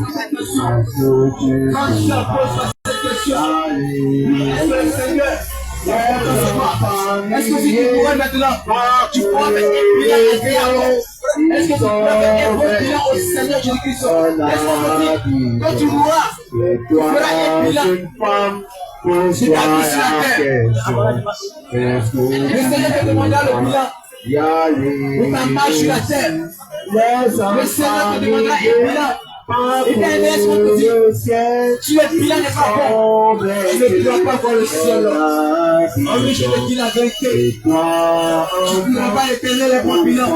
Quand tu te poses cette question, est-ce que le Seigneur est-ce que si tu pourrais maintenant, tu pourrais faire un bilan est-ce que tu pourrais faire un bon bilan au Seigneur Jésus-Christ? Laisse-moi te dire, quand tu mourras, tu feras un bilan. C'est ta vie sur la terre. Le Seigneur te demandera le bilan de ta marche sur la terre. Le Seigneur te demandera un bilan. Et bien, laisse-moi te dire, si le bilan n'est pas bon, tu ne pourras pas voir le ciel. Oh oui, je te dis la vérité. Tu ne pourras pas éteindre les bons bilans.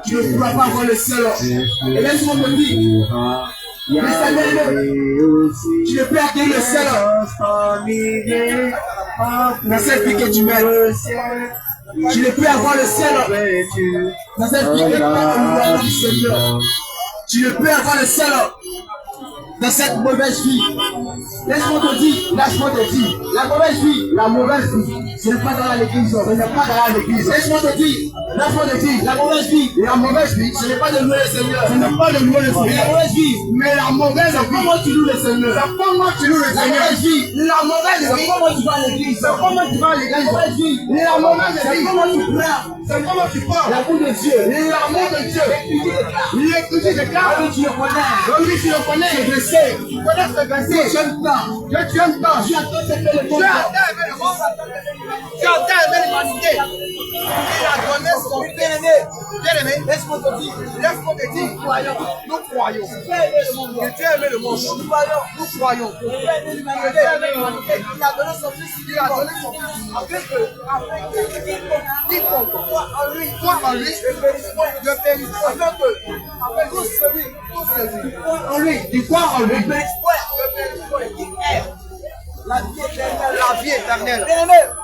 Tu ne pourras pas voir le ciel. Et laisse-moi te dire, le Seigneur, tu ne peux atteindre le ciel dans cette vie que tu mènes. Tu ne peux avoir le ciel dans cette vie que tu mènes du Seigneur. Tu ne peux avoir le ciel dans cette mauvaise vie. Laisse-moi te dire, la mauvaise vie, ce n'est pas dans l'église, ce n'est pas dans l'église. Laisse-moi te dire, la mauvaise vie, ce n'est pas de louer le Seigneur, ce n'est pas de louer le Seigneur. La mauvaise vie, mais la mauvaise vie, c'est comment tu loues le Seigneur. C'est comment tu loues le Seigneur. La mauvaise vie, c'est comment tu vas à l'église. C'est comment tu vas à l'église. La mauvaise vie, c'est comment tu pleures. C'est comment tu parles. L'amour de Dieu, l'écoute de cas. Oui, tu le connais. Oui, tu le connais. Tu le sais. Tu connais ce verset. Tu aimes tant. Tu aimes tant. Tu attends ce que le monde. Tu attends l'humanité. Il a donné son bien-aimé. Bien-aimé, laisse-moi te dire, nous croyons. Que Dieu aimait le monde. Nous croyons. Que Dieu aimait l'humanité. Il a donné son fils. Afin que quiconque croit en lui, ne périsse point. Afin que tous celui qui croit en lui, ne périsse point. La vie éternelle.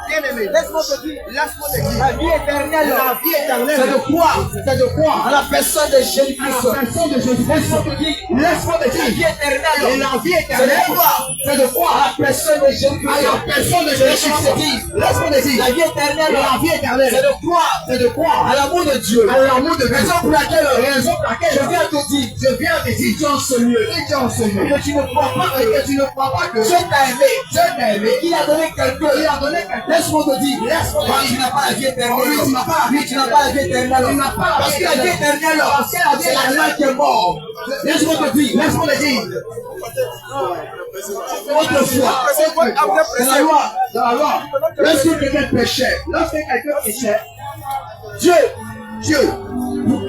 Bien-aimé, laisse-moi te dire. La vie éternelle. C'est de croire. À la personne de Jésus-Christ. Laisse-moi te dire. La vie éternelle. C'est de croire. À la personne de Jésus-Christ. Laisse-moi te dire. La vie éternelle. C'est de croire. À l'amour de Dieu. Raison pour laquelle je viens te dire. Tu en ce lieu. Que tu ne crois pas que Dieu t'a aimé. Il a donné quelque chose. Laisse-moi te dire. Tu n'as pas la vie éternelle. Tu n'as pas la vie éternelle. Parce que la vie éternelle, c'est l'animal qui est mort. Laisse-moi te dire. Autrefois, dans la loi, lorsque quelqu'un péchait, Dieu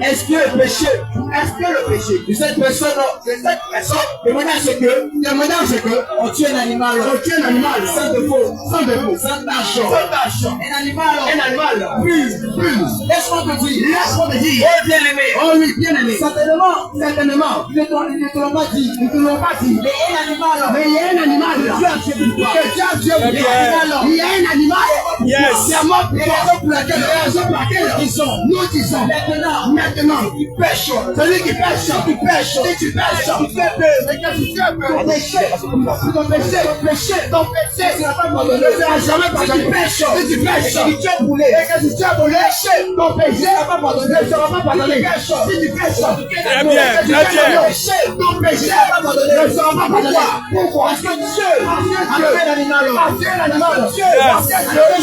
exclut le péché de cette personne demandant à ce que on tue un animal sans défaut, sans tâche, un animal pur. Laisse-moi te dire, oh bien-aimé, certainement, ils ne te l'ont pas dit, mais il y a un animal, Dieu a tué pour toi. Il y a un animal, c'est mort pour laquelle nous disons, maintenant, tu pêches, celui qui pêche, si tu pêches, tu fais peur, mais quand tu fais peur, ton péché, tu n'as pas pardonné, tu n'as jamais pardonné, si tu pêches, tu as brûlé, et quand tu as brûlé, ton péché, tu n'as pas pardonné, tu n'auras pas pardonné, si tu pêches, ton péché, tu n'as pas pardonné, tu n'auras pas pardonné. Pourquoi? Parce que Dieu a fait l'animal,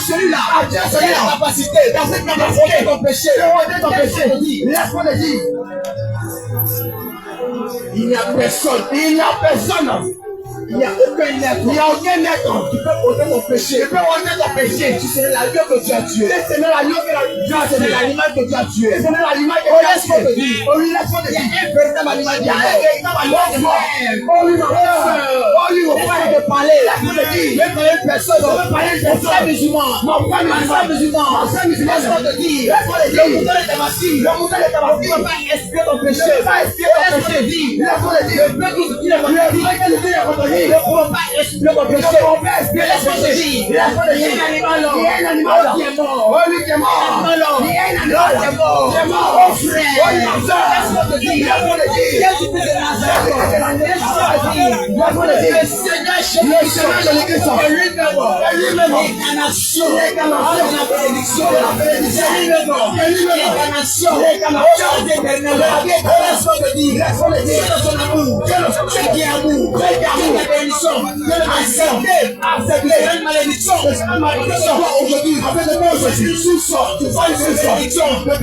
celui-là, c'est la capacité, dans cette capacité, ton péché, laisse-moi le dire. Il n'y a personne. Il n'y a aucun être qui peut ôter ton péché. Tu serais l'agneau que Dieu a tué. C'est l'animal que Dieu a tué. C'est l'animal que Dieu a tué. Il y a un véritable animal qui a un véritable animal qui est mort. Mon frère de parler. Laisse-moi te dire. Je vais parler de personne. Mon frère musulman. Laisse-moi te dire. Le mouton est tabassé. Il ne va pas expier ton péché. Laisse-moi te dire. Le peuple qui est mort. Ne pourront pas expier ton péché. Laisse-moi te dire. Il y a un animal qui est mort. Il y a un animal qui est mort. Oh frère. Laisse-moi te dire. Qu'est-ce que tu fais de Laisse-moi te dire. Le Seigneur de l'église. Lui-même. L'incarnation. La bénédiction. L'incarnation. Laisse-moi te dire. C'est dans son amour. C'est Dieu amour, la bénédiction, accepter une malédiction, aujourd'hui, avec le nom de Jésus, sous-sort, tu vois une bénédiction, la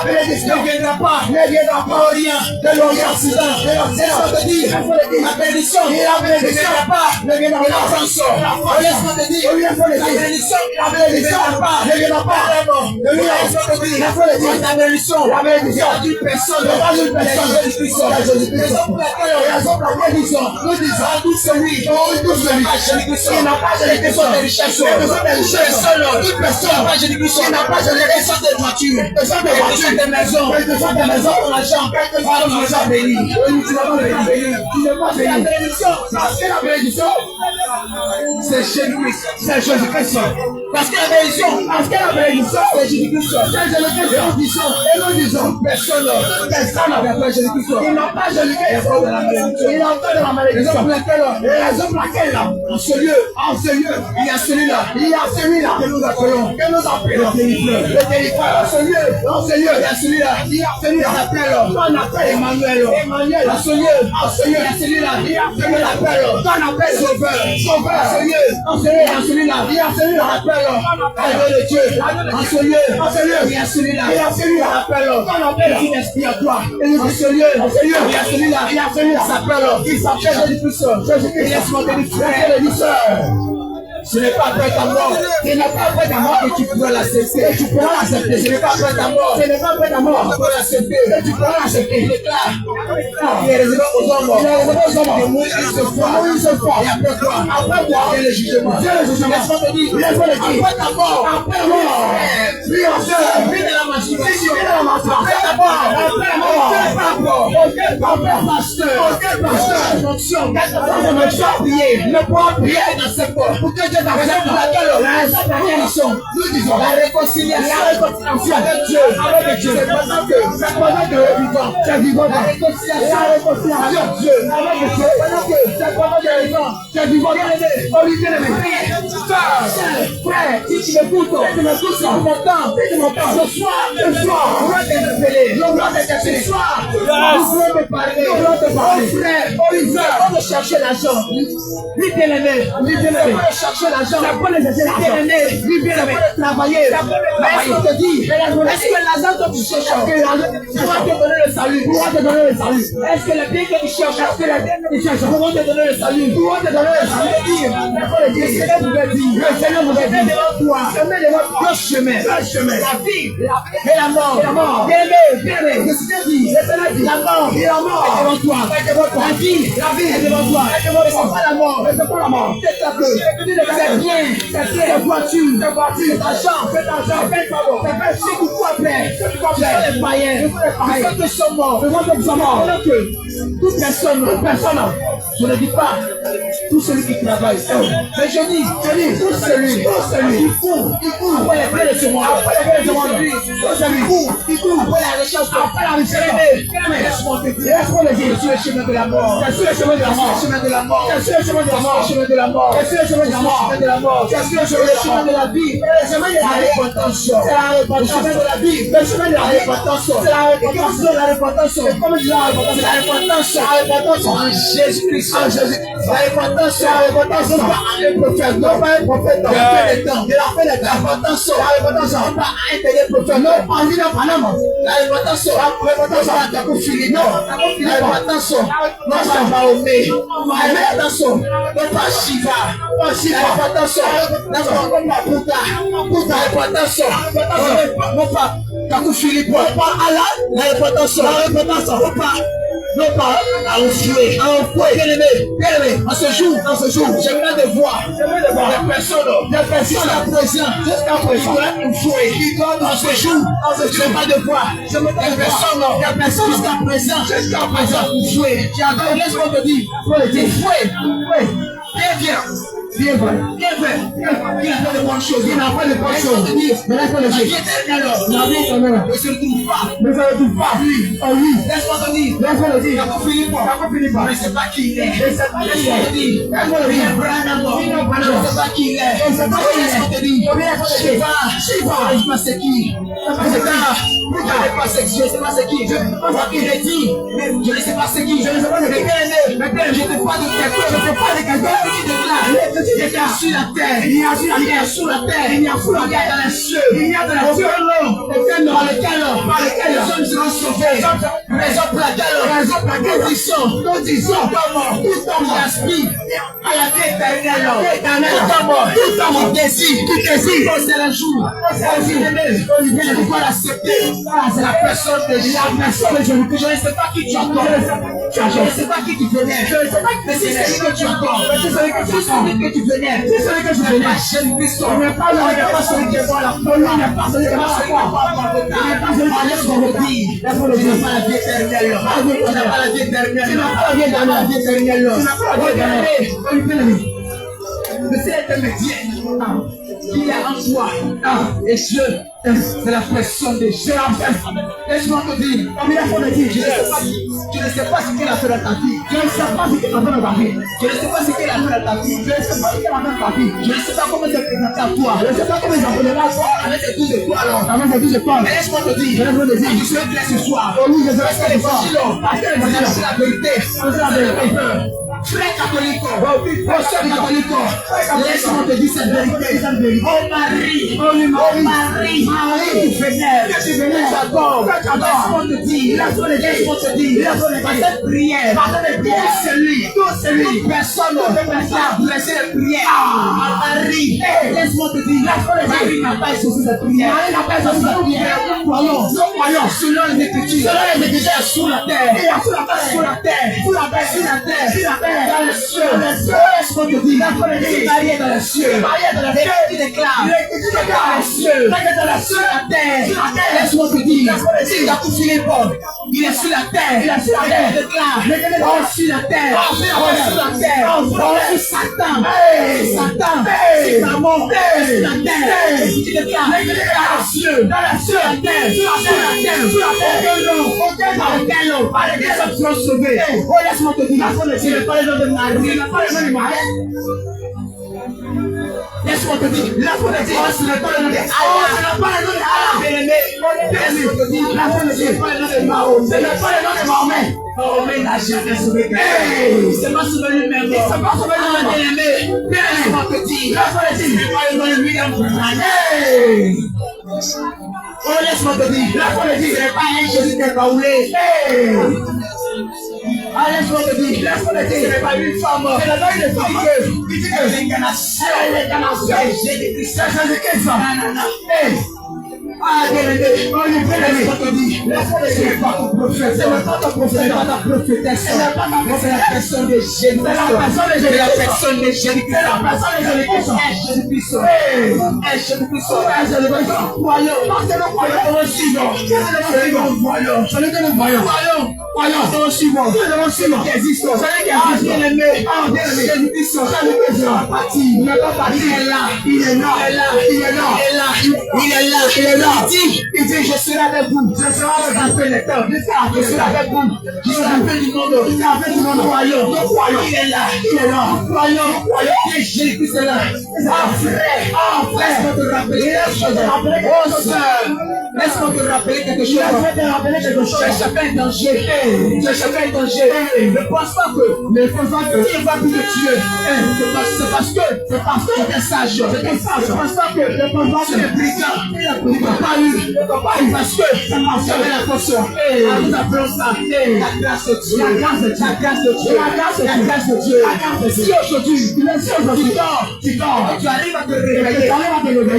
bénédiction ne viendra pas au rien de l'Occident, laisse-moi te dire, la bénédiction ne viendra pas de la France, laisse-moi te dire, la bénédiction ne viendra pas de l'Ouest, la bénédiction, d'une personne, raison pour laquelle nous disons, tout celui qui n'a pas de besoin de richesse, toute personne qui n'a pas de besoin de voiture, de maison, de l'argent, nous sommes bénis. La bénédiction, parce que la bénédiction, c'est Jésus-Christ, c'est Jésus-Christ. Parce que la bénédiction, c'est Jésus-Christ. Et nous disons, personne n'avait pas Jésus-Christ. Il n'a pas Jésus-Christ. Il a fait de la malédiction. Raison pour laquelle, en ce lieu, il y a celui-là que nous appelons, le délivreur. Dans ce lieu, il y a celui-là qu'on appelle Emmanuel. Dans ce lieu, il y a celui-là qu'on appelle Sauveur. Dans ce lieu, il y a celui-là qu'on appelle Agneau de Dieu. Dans ce lieu, il y a celui-là qu'on appelle Esprit à toi. Dans ce lieu, il y a celui-là qui s'appelle Jésus-Christ. Et laisse-moi te dire, frère et sœur, ce n'est pas après ta mort. Ce n'est pas après ta mort que tu pourras l'accepter. Tu pourras l'accepter. Ce n'est pas après ta mort. Ce n'est pas après ta mort que tu pourras l'accepter. Tu pourras l'accepter. Il déclare. Il est réservé aux hommes. De mourir une seule fois. Et après quoi? Après quoi? Vient le jugement. Laisse-moi te dire. Après ta mort. Après la mort. Puis en sœur. Puis de la masturbation. Après ta mort. Après la mort. Auquel pasteur. Attention. Prier. Ne pas prier dans cette porte. Pour que Dieu t'accepte pour laquelle nous disons la réconciliation avec Dieu. C'est pendant que tu es vivant. La réconciliation avec Dieu. C'est pendant que tu es vivant. Olivier le frère, si tu m'écoutes, si tu m'entends, ce soir, on va t'interpeller. Ce soir, nous voulons te parler. Frère, Olivier, on va chercher l'argent. Lui bien-aimé, chercher l'argent, ça peut les aider l'argent. Lui bien-aimé, travailler. Mais est-ce qu'on te dit, est-ce que l'argent que tu cherches, pourra te donner le salut? Est-ce que le bien que tu cherches, pourra te donner le salut? Le Seigneur vous dit, devant toi, deux chemins, la vie et la mort. Bien-aimé, je te dis, la mort est devant toi. La vie est devant toi. Mais c'est pas la mort. C'est bien, c'est voiture, argent, c'est favor, c'est beaucoup après. C'est les païens, c'est que sont morts. Toute personne, je ne dis pas tout celui qui travaille, mais je dis tout celui qui court après les belles semences, qui court après la recherche, après la richesse. Laisse-moi te dire, je suis le chemin de la mort. Je suis le chemin de la mort. Je suis le chemin de la mort. Je suis le chemin de la mort. Je suis le chemin de la mort. Je suis le chemin de la mort. Je suis le chemin de la vie. Le chemin de la repentance. C'est la repentance. Le chemin de la vie. Le chemin de la repentance. C'est la repentance. La repentance. Comme je dis la repentance. La repentance en Jésus-Christ. La repentance. Non pas un prophète. Non pas un prophète. Dans le temps. De la fin de la repentance. La repentance. Non pas un prophète. Non pas un Panama. La repentance. La repentance. La Philippe. Non. La repentance. Non pas Mahomet. La repentance. Non pas Shiva. La repentance. Non pas Bouddha. La repentance. Non pas Kakou Philippe. Non pas Allah. La repentance. Non pas à enfouer. Bien-aimé, en ce jour, j'aimerais te voir des personnes jusqu'à présent, qui doivent en ce jour, j'aimerais te voir des personnes jusqu'à présent, enfouer. Laisse-moi te dire, fouet. Bien vrai. Il a fait de bonnes choses. Mais laisse-moi le dire. La vie éternelle ne se retrouve pas. Oui. Laisse-moi te dire. Philippe. Mais c'est pas qui il est. Laisse-moi te dire. Il ne sait pas qui il est. Laisse-moi te dire. Shiva. Je sais pas c'est qui. Je ne sais pas c'est qui. Je ne sais pas qui il est dit. Je ne sais pas de quelqu'un, ne faut pas de quelqu'un qui déclare sur la terre, il y a sur la terre, sous la terre, il y a sous la terre, dans les cieux, il y a dans les cieux, par lequel les hommes seront sauvés, raison pour laquelle nous disons, tout homme aspire à la vie éternelle, tout homme désire, c'est le jour, je ne peux l'accepter, c'est la personne de Jésus, je ne sais pas qui tu entends, je ne sais pas qui tu venais, mais c'est celui que tu entends, c'est celui que tu venais, c'est celui que je venais, Jésus-Christ, il n'est pas celui qui est voilà, il n'est pas celui qui est voilà, il n'est pas celui qui est voilà, tu n'as pas la vie éternelle, tu n'as pas la vie éternelle, tu n'as pas la vie éternelle, tu n'as pas la vie éternelle, mais c'est intermédiaire, il y a en toi, et Dieu, c'est la personne de Jésus. Laisse-moi te dire, comme il a fait le dire, je ne sais pas ce qu'il a fait dans ta vie. Je ne sais pas ce qu'il a fait dans ta vie. Je ne sais pas ce qu'il a fait dans ta vie. Je ne sais pas ce qu'il a fait dans ta vie. Je ne sais pas comment il s'est présenté à toi. Je ne sais pas comment il s'est présenté à toi. Avec ses 12 étoiles. Avec ses 12 étoiles. Mais laisse-moi te dire, tu seras clair ce soir. Oh oui, je serai clair ce soir. Parce que c'est la vérité. C'est la vérité. Frère catholique, frère catholique, laisse-moi te dire cette vérité. Oh Marie, tu venais, j'adore, laisse-moi te dire, par cette prière, tout celui, personne n'a adressé la prière à Marie, laisse-moi te dire, Marie n'a pas exaucé cette prière, nous croyons, selon les Écritures, sous la terre, dans les cieux, laisse-moi te dire, Marie est dans les cieux, qui déclare, dans les cieux, la terre, laisse-moi te dire, il a tout fini pour, il est sur la terre, il déclare, sur la terre, Satan, c'est ta mort, sur la terre, il déclare, dans les cieux, la terre, par lesquels nous serons sauvés. Oh, laisse-moi te dire, c'est le palais de Marie, laisse-moi te dire, ce n'est pas le nom de Allah, bien-aimé, laisse-moi te dire, ce n'est pas le nom de Mahomet, ce n'est pas le nom de Mahomet. Mahomet n'a jamais sauvé quelqu'un, c'est pas sauvé lui-même, c'est pas sauvé lui-même, bien-aimé, laisse-moi te dire, ce n'est pas le nom de William Branham. Oh, laisse-moi te dire, ce n'est pas un Jésus qui est baoulé. Laisse-moi te dire, ce n'est pas une femme, c'est la note de femme qui dit que l'incarnation, Jésus-Christ, laisse-moi te dire, ce n'est pas ton prophète, ce n'est pas ta prophétesse, ce n'est pas la personne de Jésus, c'est la personne de Jésus-Christ, il dit, je serai avec vous, je serai avec la fin des temps, je serai avec vous, jusqu'à la fin du monde, croyons, il est là, croyons, Jésus-Christ est là, frère, laisse-moi te rappeler oh sœur, laisse-moi te rappeler quelque chose, j'ai échappé un danger, ne pense pas que Dieu va plus te tuer, c'est parce que j'étais sage, je pense pas que tu es brigand, il n'a pas eu, parce que j'avais la force, nous appelons ça la grâce de Dieu, la grâce de Dieu, si aujourd'hui, tu dors, tu arrives à te réveiller, ne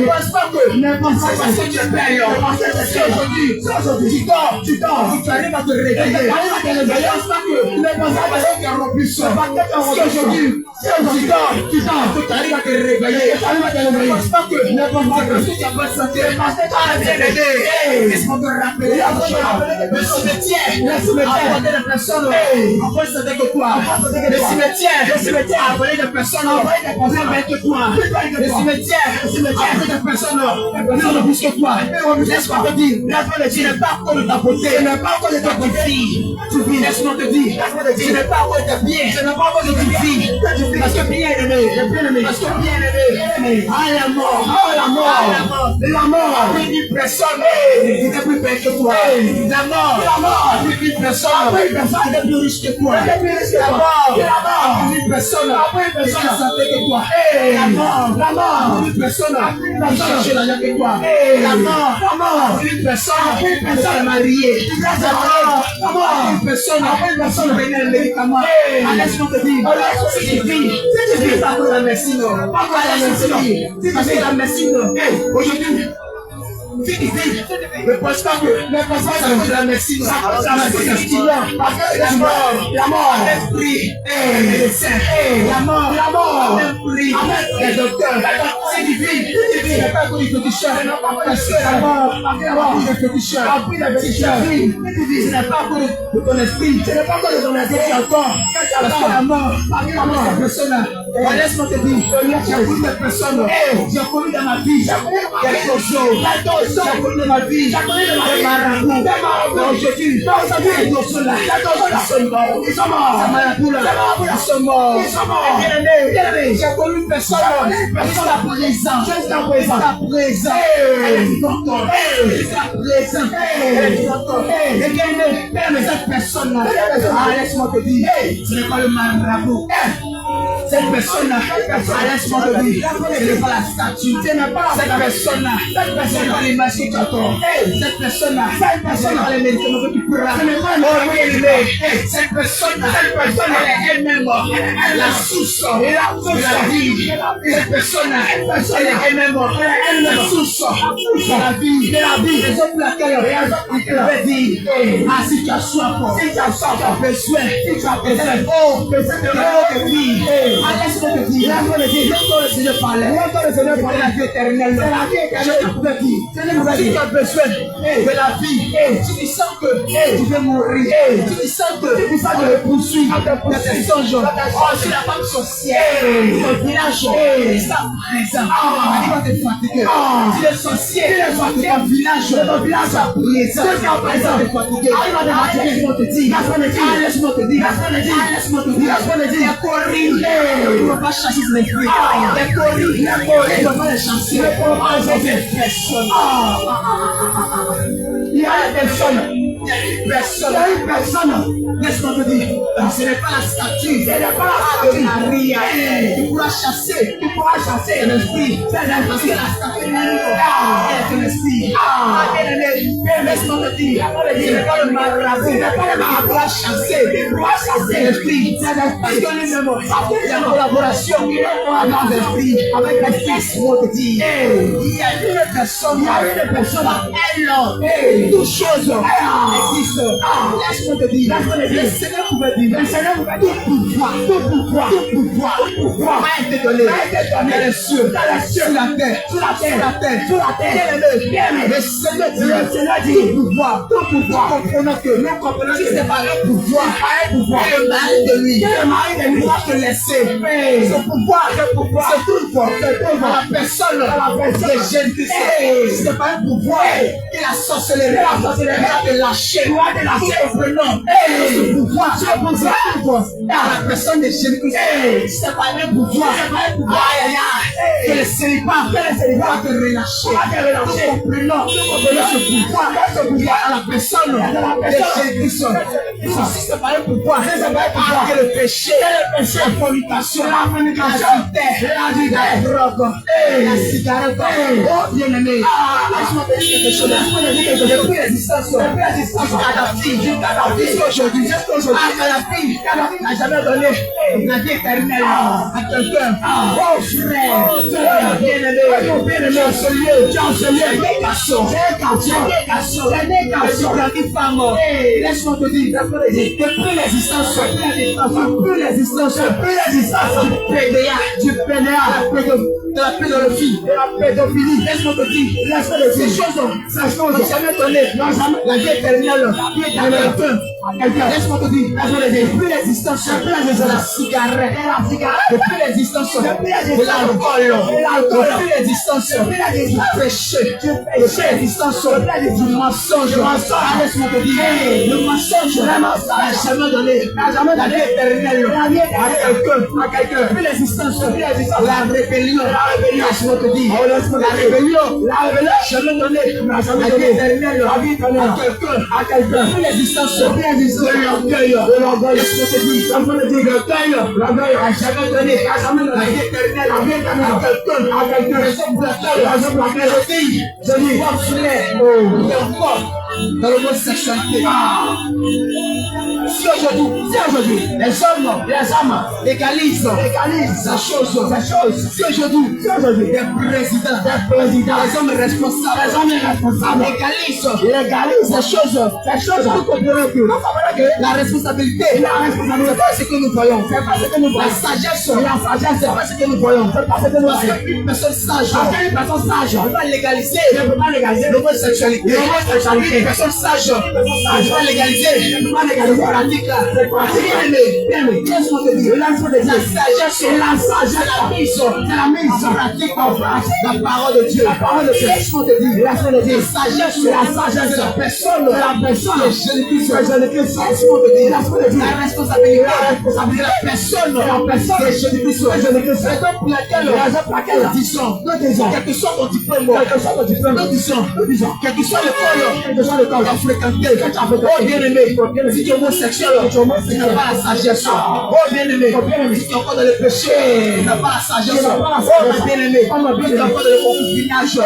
pense pas que c'est parce que tu es belle, si aujourd'hui, tu dors, tu arrives à te réveiller, ne pense pas que tu es robuste, si aujourd'hui, tu dors, tu arrives à te réveiller, ne pense pas que tu n'as pas de santé, laisse-moi te rappeler le cimetière a apporté des personnes après ça avec toi, le cimetière a apporté des personnes avec toi, le cimetière a apporté des personnes plus que toi, laisse-moi te dire, tu n'es pas encore de ta beauté, tu n'es pas encore de ta vie, laisse-moi te dire, tu n'es pas encore de ta bien, tu n'es pas encore de ta vie, parce que bien aimé, la mort, plus personne, il était plus belle que toi, la mort, plus personne, personne est plus riche que toi. La mort, une personne est plus santé que toi. La mort, une personne qui cherche l'argent que toi. La mort, une personne est mariée. La mort, une personne qui venait le médicament. Laisse-moi te dire, c'est divin. C'est pas pour la médecine. Pas pour la médecine. Parce que la médecine, aujourd'hui, c'est difficile. Ne pense pas que c'est la médecine. La mort, l'esprit, les médecins, la mort, l'esprit, les docteurs. C'est difficile. Ce n'est pas pour les féticheurs. Parce que la mort, les féticheurs. Ce n'est pas pour ton esprit. Ce n'est pas pour ton esprit qui entend. Parce que la mort, la personne. Laisse-moi te dire, j'ai connu des personnes. J'ai connu dans ma vie. Quelque chose. J'ai connu ma vie, des marabouts, aujourd'hui, ils sont là, ils sont morts, ils sont morts, j'ai connu personne, jusqu'à présent, et cette personne-là, laisse-moi te dire, ce n'est pas le marabout. Cette personne-là, laisse-moi te dire, ce n'est pas la statue. Cette personne-là, ce n'est pas l'image que tu attends. Cette personne-là, ce n'est pas les médicaments que tu prends. Cette personne-là, elle est elle-même la source de la vie. Cette personne-là, elle est elle-même la source de la vie. Raison pour laquelle je vais dire, si tu as soif, si tu as besoin, si tu as besoin de vie, laisse-moi te dire, laisse-moi le Seigneur parler, la vie éternelle, je pouvais dire, si tu as besoin de la vie, tu sens que tu veux mourir, tu sens que tu veux poursuivre dans tes songes, sur la femme sorcière, ton village, ça présent, il va te fatiguer, si le sorcier, ton village, ça présent, il va te fatiguer, laisse-moi te dire, laisse-moi te dire, on ne va pas chasser les fruits. Les coris, on ne va pas les chasser. Il y a une personne. Laisse-moi te dire, ce n'est pas la statue de Maria. Tu pourras chasser l'esprit. Parce que la statue est un esprit. Laisse-moi te dire, ce n'est pas le marabout. Tu pourras chasser l'esprit. Parce que lui-même, il y a une collaboration avec l'esprit, avec les fils. Moi te dire, il y a une personne, elle, toute chose existe. Laisse-moi te dire, le Seigneur pouvait dire, tout pouvoir va être donné dans les cieux, sur la terre. Le Seigneur dit, tout pouvoir, comprenant que si c'est pas le pouvoir, le mari de lui, il va te laisser. Ce pouvoir, c'est tout pouvoir, la personne de Jésus-Christ. Si c'est pas un pouvoir, que la sorcellerie va te lâcher, comprenant ce pouvoir, la personne de Jésus-Christ. Si c'est pas un pouvoir, que le célibat va te relâcher, comprenant ce pouvoir à la personne de Jésus-Christ. Si c'est pas un pouvoir, que le péché, la fornication, la drogue, la cigarette, oh bien-aimé, laisse-moi te dire quelque chose, depuis l'existence, jusqu'aujourd'hui, Kadhafi n'a jamais donné la vie éternelle à quelqu'un. Oh frère, bien-aimé, chancelier, négation, la vie femme, laisse-moi te dire, depuis l'existence, du PDA, de la pédophilie, laisse-moi te dire, ces choses n'ont jamais donné la vie éternelle à quelqu'un. Laisse-moi te dire, depuis l'existence de la cigarette, depuis l'existence de l'alcool, depuis l'existence du péché, depuis l'existence du mensonge, laisse-moi te dire, le mensonge n'a jamais donné la vie éternelle à quelqu'un. Depuis l'existence de la rébellion, laisse-moi te dire, la rébellion, jamais donné la vie éternelle à quelqu'un. Depuis l'existence l'orgueil. Laisse-moi te dire, l'orgueil a jamais donné la vie éternelle à quelqu'un. Raison pour laquelle je dis, obstiné, il y a encore dans l'homosexualité. Si aujourd'hui, les hommes égalisent la chose. Si aujourd'hui, les présidents, les hommes responsables, égalisent les choses. Vous comprenez que la responsabilité, c'est pas ce que nous voyons. La sagesse, c'est pas ce que nous voyons. Une personne sage, ne va légaliser l'homosexualité. Une personne sage, ne va légaliser pratique là. Bien-aimé, laisse-moi te dire, la sagesse, c'est la mise en pratique la parole de Dieu. Laisse-moi te dire, la sagesse, c'est la personne de Jésus-Christ. Laisse-moi te dire, la responsabilité de la personne de Jésus-Christ. Raison pour laquelle, disons, quel que soit ton diplôme, nous disons, quel que soit l'école que tu as fréquenté, oh bien-aimé, si tu es homosexuel, tu n'as pas la sagesse. Oh bien-aimé, si tu es encore dans le péché, tu n'as pas la sagesse. Oh ma bien-aimé, si tu es encore dans le concubinage, tu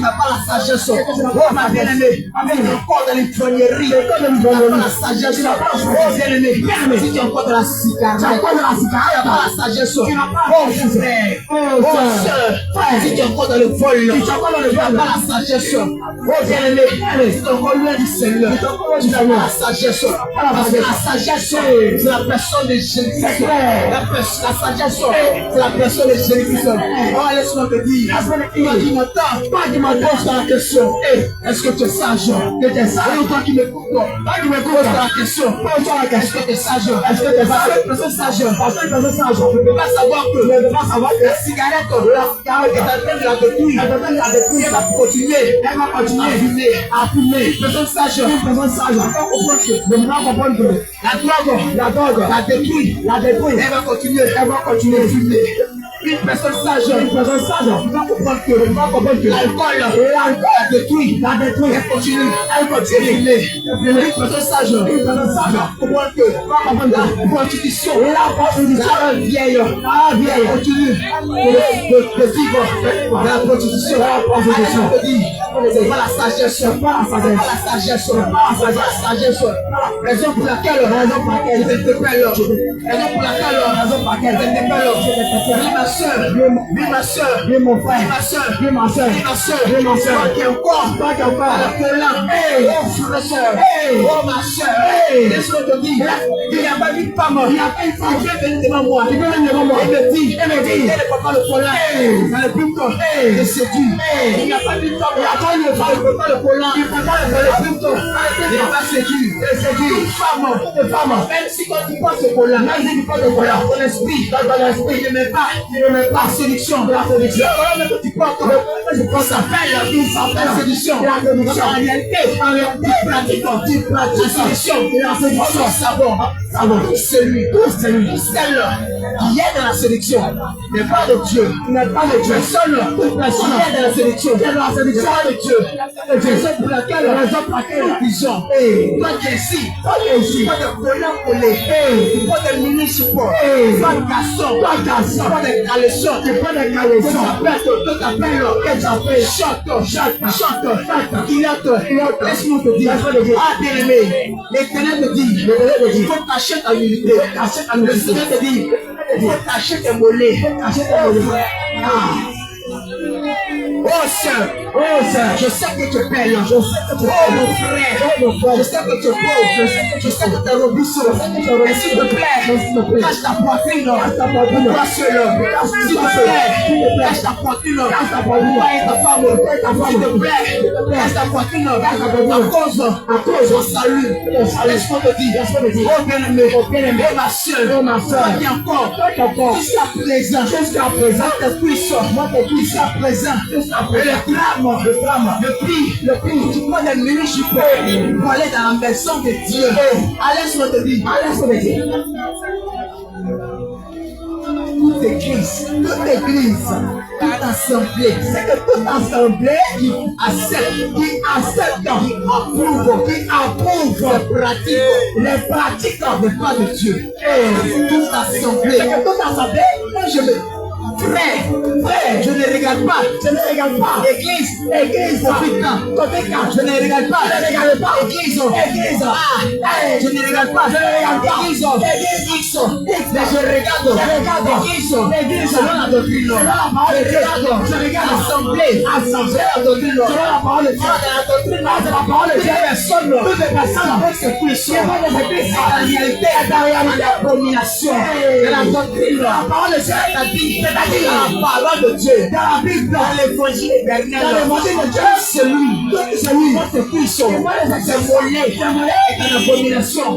n'as pas la sagesse. Oh ma bien-aimé, si tu es encore dans l'ivrognerie, tu n'as pas la sagesse. Oh bien-aimé, si tu es encore dans la cigarette, tu n'as pas la sagesse. Oh frère, oh soeur, si tu es encore dans le vol, tu n'as pas la sagesse. Oh bien-aimé, si tu es encore loin du Seigneur, tu n'as pas la sagesse. Parce que la sagesse, c'est la personne de Jésus-Christ. La sagesse, c'est la personne de Jésus-Christ. Oh, laisse-moi te dire, toi qui m'entends, pose la question. Est-ce que tu es sage? Et toi qui m'écoutes, pose la question. Est-ce que tu es sage? Est-ce que tu es sage? Je ne peux pas savoir que la cigarette est en train de la détruire. Elle va continuer à fumer. Personne sage. Ne pas comprendre que la drogue la détruit. Elle va continuer à fumer. Une personne sage, tu vas comprendre que l'alcool la détruit. Elle continue. Une personne sage, comprendre que la prostitution, la vieille, continue de vivre la prostitution. C'est pas la sagesse. Raison pour laquelle je t'appelle. Raison pour laquelle je t'appelle. Ma soeur, mon frère, ma soeur, toi qui es encore à la colère, oh frère, oh ma soeur, laisse-moi te dire, il n'y a pas une femme qui vient venir devant moi, et me dit, elle est pas le colère, dans le but de séduire. Il n'y a pas une femme qui attend le colère, il ne peut pas le but de séduire. Une femme, même si quand tu penses au colère, ton esprit, il ne met pas la séduction. La séduction que tu portes, s'appelle séduction. En réalité, tu pratiques la séduction. Savon. Celui celle qui est dans la séduction n'est pas de Dieu. Personne qui est dans la séduction n'est pas de Dieu. C'est pour laquelle nous disons, toi qui es ici, toi de collé, toi de mini-support, toi de garçon, toi de caleçon, tu t'appelles chante, laisse-moi te dire, ah bien-aimé, l'Éternel te dit, il faut t'acheter ta humilité, le Seigneur te dit, il faut t'acheter tes mollets, oh sœur, je sais que tu es belle, oh mon frère, je sais que tu es pauvre, je sais que tu es robuste, mais s'il te plaît, cache ta poitrine, toi seul, s'il te plaît, cache ta poitrine, toi et ta femme, s'il te plaît, cache ta poitrine, à cause de salut. Laisse-moi te dire, oh bien-aimé, oh ma soeur, toi qui encore, jusqu'à présent, tes puissants, jusqu'à présent, le prix, tu prends des minutes pour aller dans la maison de Dieu. Laisse-moi te dire. toute église, toute assemblée, c'est que toute assemblée qui accepte, qui approuve les pratiques de pas de Dieu. Et toute assemblée, c'est que toute assemblée, moi je me frère, je ne regarde pas, église, putain, je ne regarde pas, église, je ne regarde pas, église, mais je regarde, église, selon la doctrine, je regarde l'assemblée, la doctrine, selon la parole de Dieu, c'est la parole de Dieu, toutes les personnes avec ce puissant, la réalité, l'abomination, de la doctrine, la parole de Dieu, la parole de Dieu, dans la Bible, dans l'évangile éternel, dans l'évangile de Dieu, c'est lui, notre puissant, c'est volé, est une abomination.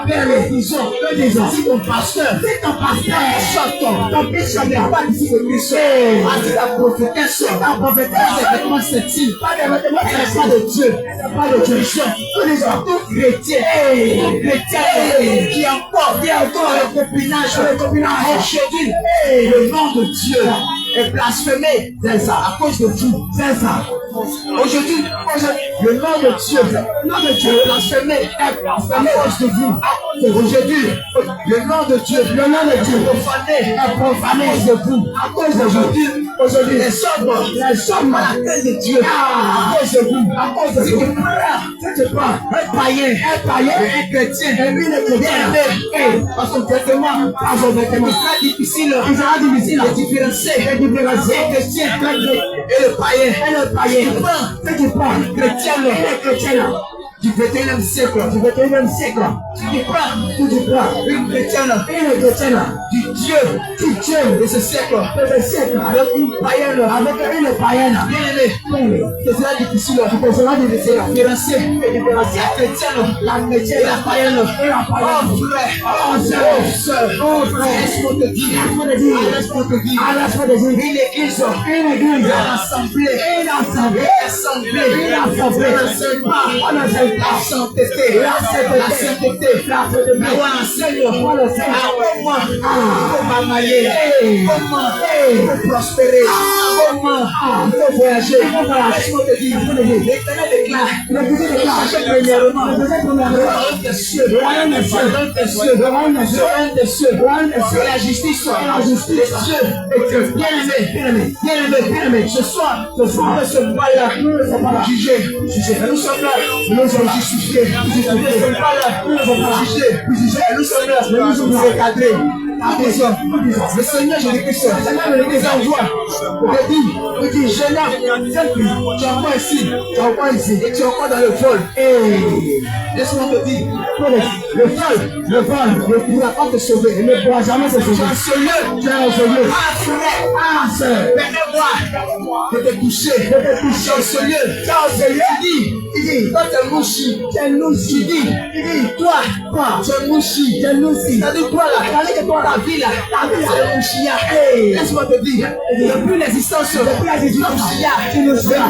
Bien-aimé, disons, si ton pasteur, sort ton missionnaire, pas d'ici le puissant, si ta prophétesse, c'est vêtement sexy, pas de Dieu, pas de Dieu, tout chrétien, qui encore le copinage, aujourd'hui, le nom de Dieu est blasphémé, c'est ça, à cause de vous, c'est ça. Aujourd'hui, le nom de Dieu est blasphémé, à cause de vous. Aujourd'hui, le nom de Dieu est profané à cause de vous. À cause d'aujourd'hui, les sommes à la tête de Dieu, à cause de vous, si tu prends un païen, un chrétien, parce que vêtement, c'est difficile de différencier le chrétien et le païen. Tu prends le chrétien du 21e siècle, tu prends une chrétienne du Dieu de ce siècle, avec une païenne, bien-aimé, c'est cela difficile de différencier la chrétienne et la païenne. Oh frère, laisse-moi te dire, une église, l'assemblée, la sainteté, mais on enseigne comment prospérer, comment voyager. Laisse-moi te dire, l'Éternel déclare, premièrement, la justice, bien-aimé, ce soir, ce pas juger, nous sommes là, nous sommes justifiés, nous ne sommes pas là, nous sommes juger, nous sommes là, nous sommes encadrés. Le Seigneur Jésus-Christ, les envoie, il dit, jeune homme, tu envoies ici, et tu envoies dans le vol. Laisse-moi te dire, le vol ne pourra pas te sauver, il ne pourra jamais te sauver. Tu es un lieu. Sœur, permets-moi de te toucher, il dit, toi tu es mouchi, il dit, toi, tu es mouchi, c'est-à-dire toi là, ta vie là, c'est mouchia. Laisse-moi te dire, depuis l'existence de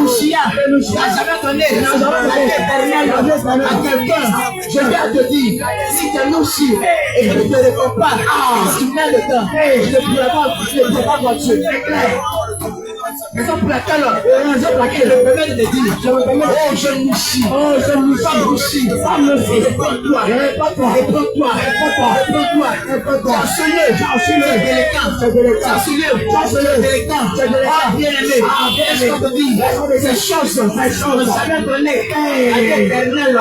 mouchia n'a jamais donné à quelqu'un. Je viens te dire, si tu es mouchi et que tu ne te réponds pas, tu mets le temps, je ne pourrai pas voir Dieu. C'est clair. Raison pour laquelle je me permets de te dire, oh jeune mouchi, pas mouchi, réponds-toi, bien-aimé, laisse-moi te dire, ces choses ne jamais donné à l'éternel, à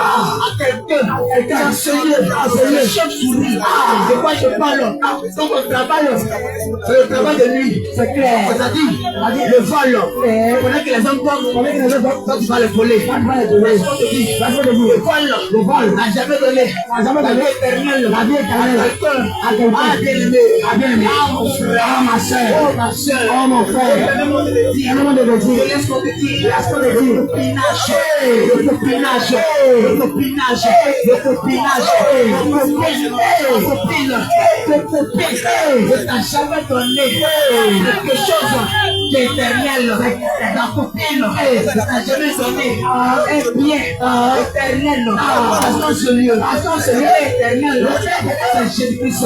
quelqu'un, ces choses souris, de quoi je parle, donc on travaille, c'est le travail de nuit, c'est clair, c'est-à-dire le vol, pendant que les hommes dorment, donc tu vas le voler. Le vol n'a jamais donné la vie éternelle à quelqu'un, bien-aimé, mon frère, ma soeur, mon frère, laisse-moi te dire, le copinage, ne t'a jamais donné quelque chose d'éternel, la copine, ne t'a jamais donné un bien éternel, à son lieu éternel, c'est Jésus-Christ.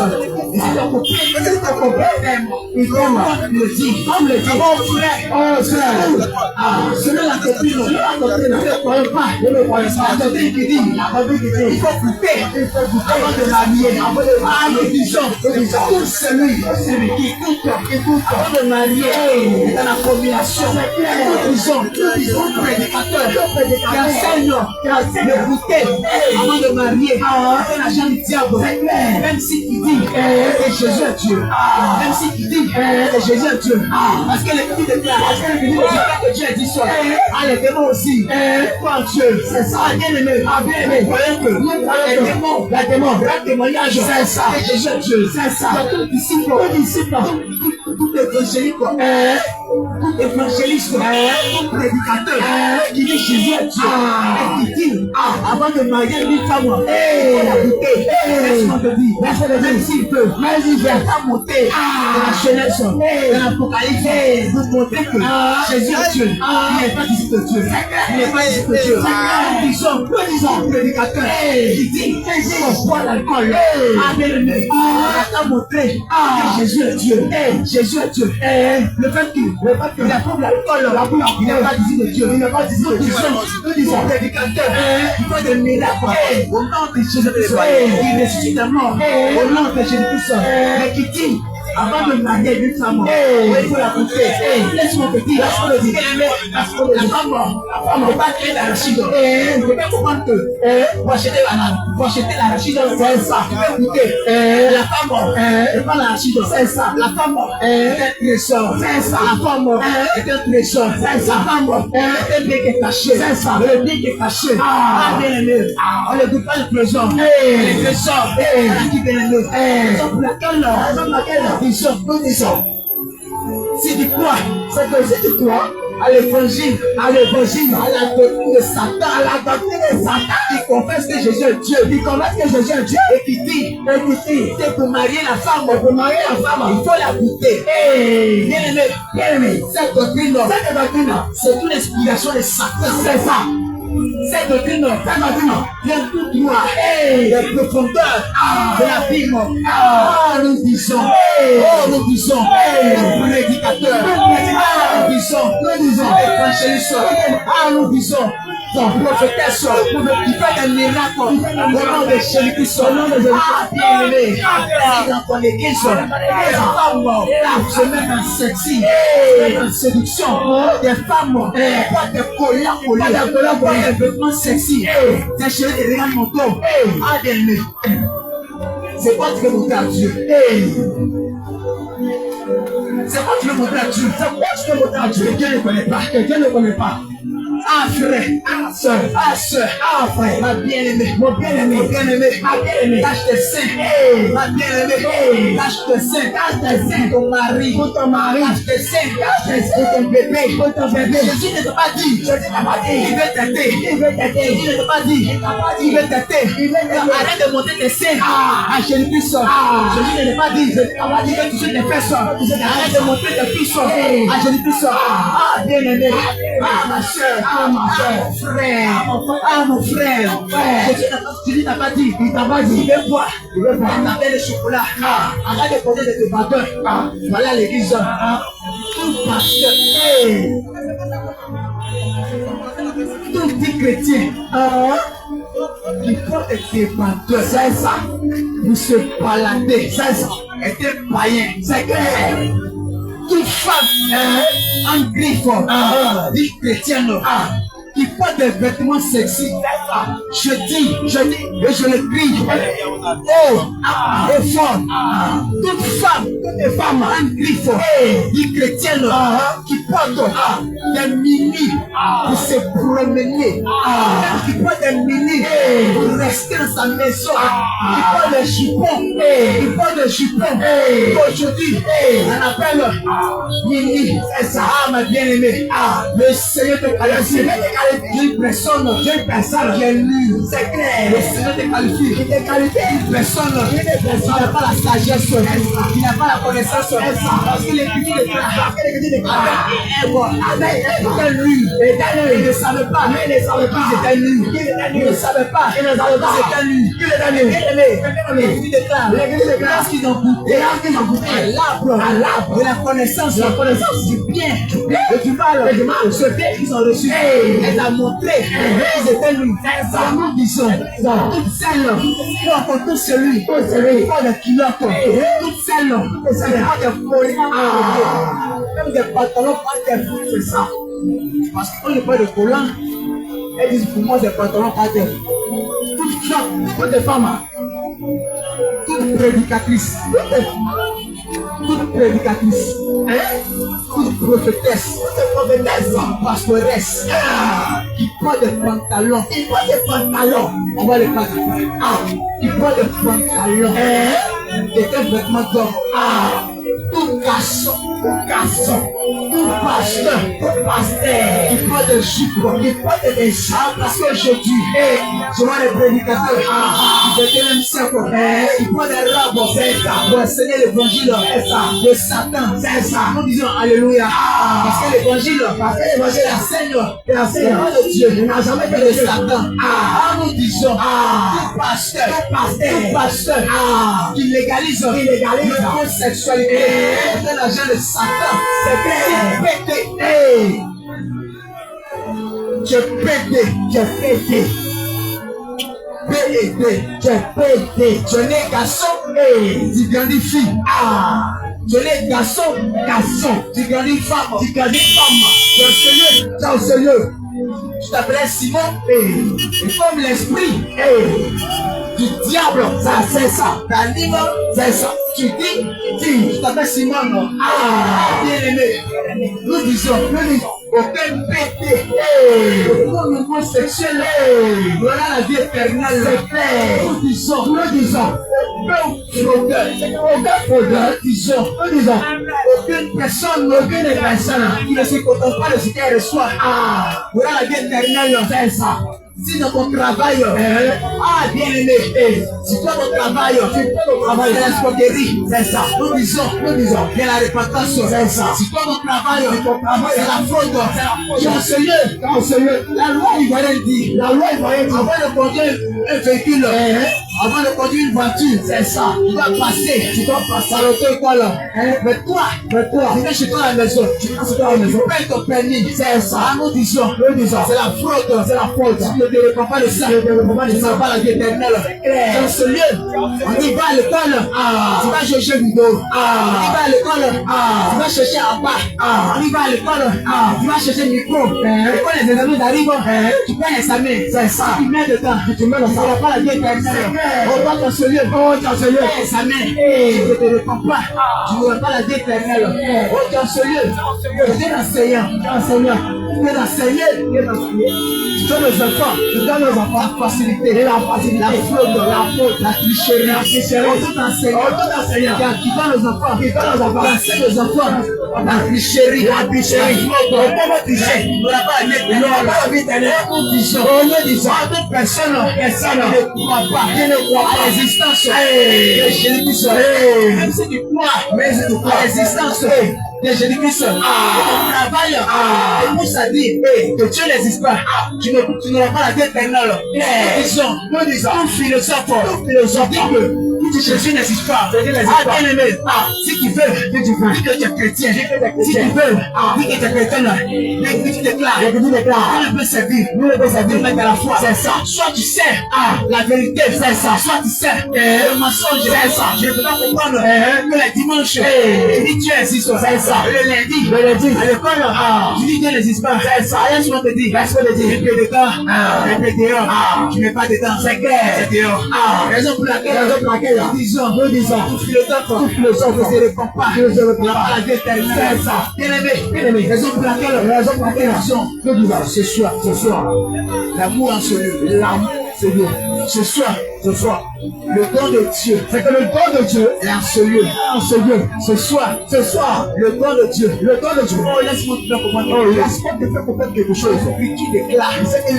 Et si ton copain t'aime, il t'aime, le dit, comme le dit, oh frère, selon la copine, ne croyez pas, la copine qui dit, il faut goûter, avant de marier, disons, tout celui qui écoute, avant de marier, dans la combinaison, disons, prédicateur, qui enseigne le goûter, avant de marier, c'est l'argent du diable, même si il dit que Jésus est Dieu, même si il dit que Jésus est Dieu, parce que les petits déclarent, que Dieu est dit ça, les démons aussi, croient en Dieu, c'est ça, bien aimé, voyez que les démons, le témoignage, c'est ça, Jésus est Dieu, c'est ça, tout disciple, tout évangéliste, tout évangéliste, tout prédicateur, qui dit Jésus est Dieu, et qui dit, avant de marier une femme, il faut la goûter, laisse-moi te dire, même s'il peut, il va pas monter dans la Genèse, dans l'Apocalypse, vous montrer que Jésus est Dieu, il n'est pas disciple de Dieu, il n'est pas disciple de Dieu, disons, prédicateur, qui dit, on boit l'alcool, il a montré que Jésus est Dieu, Jésus est Dieu, le fait qu'il approuve l'alcool, il n'est pas disciple de Dieu, il n'est pas disciple de Dieu, nous disons, prédicateur, il faut des miracles, au nom de Jésus-Christ, il ressuscite la mort, au nom de Jésus-Christ, mais qui dit, avant de marier une femme, il faut la goûter. Laisse-moi te dire, la femme ne peut pas créer l'arachide. Elle ne peut pas comprendre que pour acheter l'arachide, c'est ça. Tu peux goûter. La femme n'est pas l'arachide, c'est ça. La femme est un trésor, c'est ça. La femme est un trésor, c'est ça. La femme est un bien qui est caché, c'est ça. Le bien qui est caché. Bien aimé. On ne goûte pas le trésor. Le trésor, qui bien aimé. Raison pour laquelle nous disons, si tu crois, c'est que si tu crois à l'évangile, à la doctrine de Satan, qui confesse que Jésus est Dieu, et qui dit, c'est pour marier la femme, il faut la goûter. Bien aimé, cette doctrine, c'est une inspiration de Satan, c'est ça. Cette doctrine vient tout droit des profondeurs de la Bible. Nous disons, prédicateur, nous disons, évangéliste, nous disons, prophétesse, qui fait des miracles au nom de Jésus-Christ, bien aimé, dans ton église, les femmes se mettent en sexy, en séduction, des femmes, pas des collants, des vêtements sexy, des cheveux de regarde mon dos, bien aimé, c'est quoi tu veux montrer à Dieu? C'est quoi tu veux montrer à Dieu? Quelqu'un ne connaît pas. Frère, frère, ma bien-aimée, mon bien-aimé, lâche tes seins, ma bien-aimée, lâche tes seins, ton mari, lâche tes seins, pour ton bébé, Jésus ne t'a pas dit, il veut t'aider, Jésus ne t'a pas dit, il veut t'aider, arrête de monter tes seins à Jésus-Christ, Jésus ne t'a pas dit, il veut toucher tes fesses, arrête de monter tes cuisses à Jésus-Christ, bien-aimé, ma soeur, mon frère, Jésus n'a pas dit, il veut boire, il veut taper le chocolat, arrête de poser des batteurs, voilà l'église, tout pasteur, tout petit chrétien, qui porte des batteurs, c'est ça, vous se baladez, c'est ça, était païen, c'est clair. Toute femme en griffe, dit chrétienne, qui porte des vêtements sexy, je dis, et je le crie, et fort, toute femme en griffe, dit chrétienne, qui porte des mini pour se promener, qui porte des mini pour rester dans sa maison, qui porte des jupons, aujourd'hui, on appelle mini, c'est ça, ma bien-aimée, le Seigneur te qualifie, Une personne qui est nulle. C'est clair. Le Seigneur te qualifie. Il te qualifie. Une personne qui n'a pas la sagesse, qui n'a pas la connaissance, parce qu'il est petit de cœur. Avec lui, il ne savait pas. Il ne savait pas. Il ne savait pas. Il ne savait pas. Lorsqu'ils ont goûté à l'arbre de la connaissance du bien et du mal, ce bien qu'ils ont reçu, elle a montré qu'ils étaient lui. Nous disons, toutes celles qui ont rencontré celui qui font des culottes, toutes celles qui ont des folies, même des pantalons, pas des fous, c'est ça. Parce qu'on ne parle de collants, elles disent pour moi, des pantalons, pas des fous. Toutes les femmes, toute prédicatrice, toute prophétesse, pastoresse, qui porte des pantalons, on va les passer, qui porte des pantalons, et des vêtements d'homme, tout garçon, tout pasteur, qui porte des jupes, qui porte des chats, parce qu'aujourd'hui, je vois les prédicateurs, de quel siècle, qui portent des robes, pour enseigner l'évangile de Satan, nous disons Alléluia, parce que l'évangile enseigne de Dieu, il n'a jamais fait de Satan, nous disons, tout pasteur, qui légalise l'homosexualité, c'est l'agent de Satan, c'est pété. Je n'ai garçon, tu grandis fille. Je n'ai garçon, tu grandis femme. Ciao, Seigneur. Tu t'appelais Simon, et comme l'esprit du diable, ça c'est ça. Ta livre, c'est ça. Tu dis, tu t'appelles Simon, non? Bien aimé. Nous disons, aucun péché, aucun mouvement sexuel, voilà la vie éternelle. C'est clair. Nous disons, aucun fraudeur, disons, aucune personne qui ne se contente pas de ce qu'elle reçoit. Voilà la vie éternelle, c'est ça. Si dans ton travail, bien aimé, si toi ton travail, c'est l'escroquerie, c'est ça. Nous disons, il y a la repentance, c'est ça. Si toi ton travail, c'est la fraude, la loi, il va rien dire. Avant de conduire un véhicule, avant de conduire une voiture, c'est ça. Tu dois passer à l'auto-école. Mais toi, tu viens chez toi à la maison, tu payes ton permis, c'est ça. Nous disons, c'est la fraude. Tu ne réponds pas de ça, tu ne pas la vie éternelle. Dans ce lieu, on y va à l'école, tu vas chercher vidéo. On y va à l'école, tu vas chercher à bas. On y va à l'école, tu vas chercher micro. Et quand les examens arrivent, tu fais un examen, c'est ça. Tu mets dedans, tu ne pas la vie éternelle. On va dans ce lieu, examen, tu ne te réponds pas, tu n'auras pas la vie éternelle. Dans ce lieu, tu es enseignant, tu donnes aux enfants, la facilité, la fraude, la tricherie, tout enseignant, qui donne aux enfants, enseigne aux enfants, la tricherie, la fraude, comment tricher, il n'aura pas la vie éternelle. Nous disons, toute personne ne croit pas à l'existence de Jésus-Christ, même si tu crois à l'existence de Jésus-Christ, ton travail, et pour ça dire que Dieu n'existe pas, tu n'auras pas la vie éternelle. Nous disons, tout philosophe dit que Jésus n'existe pas. Bien aimé, si tu veux, dis que tu es chrétien. Si tu veux, dis que tu es chrétien, mais que tu déclares, nous ne peut servir, mettre à la foi, c'est ça. Soit tu sais la vérité, c'est ça. Soit tu sais le mensonge, c'est ça. Je ne peux pas comprendre que les dimanches, tu dis Dieu existe, c'est ça. Le lundi, à l'école, tu dis Dieu n'existe pas, c'est ça. Rien souvent te dit, est-ce que le dit, que dedans, dehors, tu n'es pas dedans, c'est clair, c'est dehors. Raison pour laquelle, nous disons, tout philosophe ne se répond pas, la vie éternelle, c'est ça. Bien aimé, raison pour laquelle, nous disons, ce soir, l'amour en ce lieu, ce soir, Ce soir, le don de Dieu, c'est que le don de Dieu est en ce lieu, ce soir, le don de Dieu, oh laisse-moi te faire comprendre quelque chose, tu déclares, c'est que tu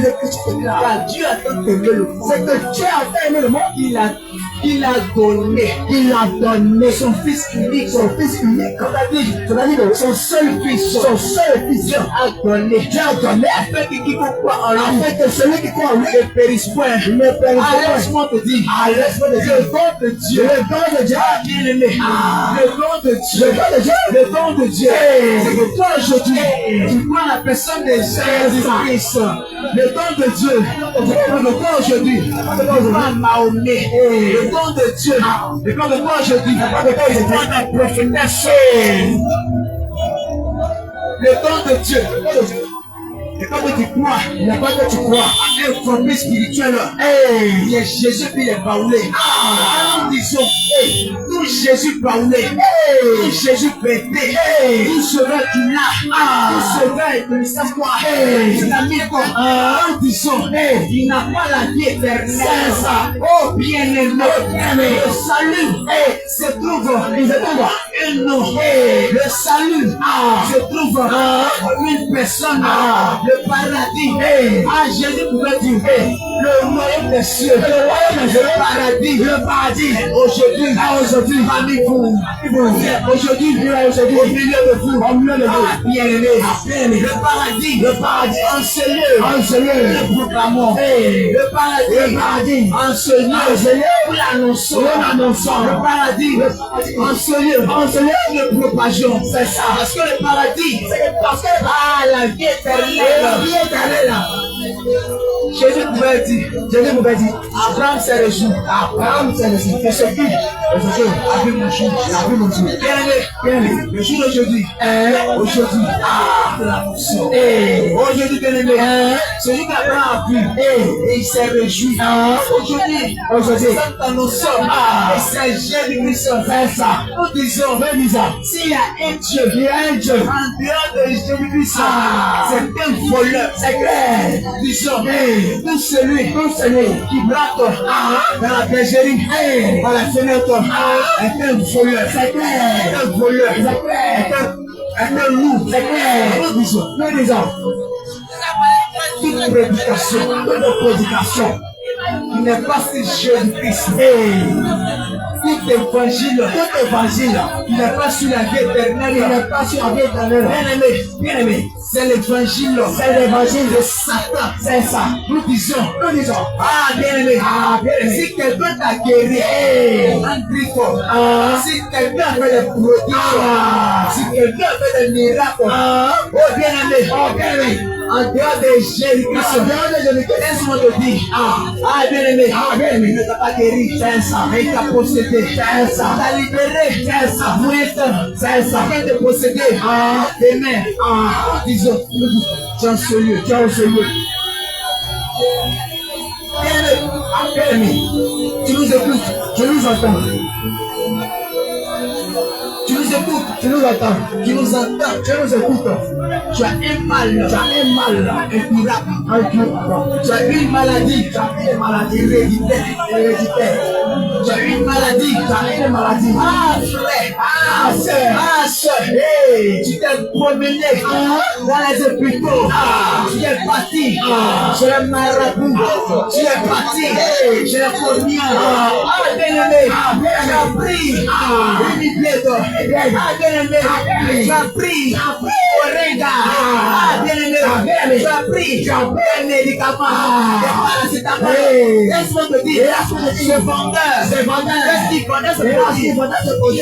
déclares, car Dieu a tant aimé le monde, c'est que Dieu a tant aimé le monde, il a donné son fils unique, c'est-à-dire son seul fils, Dieu a donné, afin que quiconque croit en lui, afin que celui qui croit en lui ne périsse point, laisse-moi te dire, le don de Dieu, bien aimé, le don de Dieu, c'est que toi aujourd'hui, tu prends la personne de Jésus-Christ, le don de Dieu, c'est que toi aujourd'hui, tu prends Mahomet, le don de Dieu, c'est comme toi aujourd'hui, tu prends la prophétesse, le don de Dieu. Et comme tu crois, il n'y a pas que tu crois, un formé spirituel, il y a Jésus qui est baoulé. Nous disons, tout Jésus baoulé, tout Jésus pété, tout sera du là, tout sera de savoir, nous disons, il n'a pas la vie éternelle. Oh bien-aimé, le salut se trouve un nom, le salut se trouve une personne. Le paradis, Jésus pouvait dire, le royaume des cieux, le paradis, aujourd'hui, parmi vous, aujourd'hui, au milieu de vous, bien-aimé, le paradis, en ce lieu, le proclamons, le paradis, en ce lieu, nous l'annonçons, le paradis, en ce lieu, le propageons, c'est ça, parce que le paradis, la vie éternelle, Jésus pouvait dire, Abraham s'est réjoui, c'est ce qui a vu mon jour, bien-aimé, le jour d'aujourd'hui, aujourd'hui, bien-aimé, celui qu'Abraham a vu, et il s'est réjoui, aujourd'hui, nous sommes, et c'est Jésus-Christ, c'est ça, nous disons, s'il y a un Dieu, en dehors de Jésus-Christ, c'est un voleur, c'est clair, disons, tout celui qui braque dans la bergerie, par la fenêtre, est un voleur, c'est clair, un voleur, c'est clair, un loup, c'est clair, nous disons, toute prédication, qui n'est pas si Jésus-Christ, tout évangile, qui n'est pas sur la vie éternelle, bien-aimé, c'est l'évangile de Satan, c'est ça. Nous disons, bien-aimé, si quelqu'un t'a guéri, en griffe, si quelqu'un fait des prodiges, si quelqu'un fait des miracles, oh bien-aimé, en dehors de Jésus-Christ, laisse-moi te dire, bien-aimé, ne t'a pas guéri, c'est ça, mais il t'a possédé, c'est ça, t'a libéré, c'est ça, c'est ça, il t'a possédé, demain, disons, dans ce lieu, bien-aimé, tu nous écoutes, tu nous entends. Tu nous entends, tu nous écoutes. Tu as un mal incurable. Tu as une maladie héréditaire. Tu as une maladie. Frère, tu t'es promené dans les hôpitaux. Tu es parti chez les marabouts. Tu es parti chez les fourmières. Bien-aimé, tu as pris une plaide. Bien-aimé, tu as pris Orenga. Bien-aimé, tu as pris un médicament. Laisse-moi te dire, ce vendeur, qu'est-ce qu'il connaît ce produit?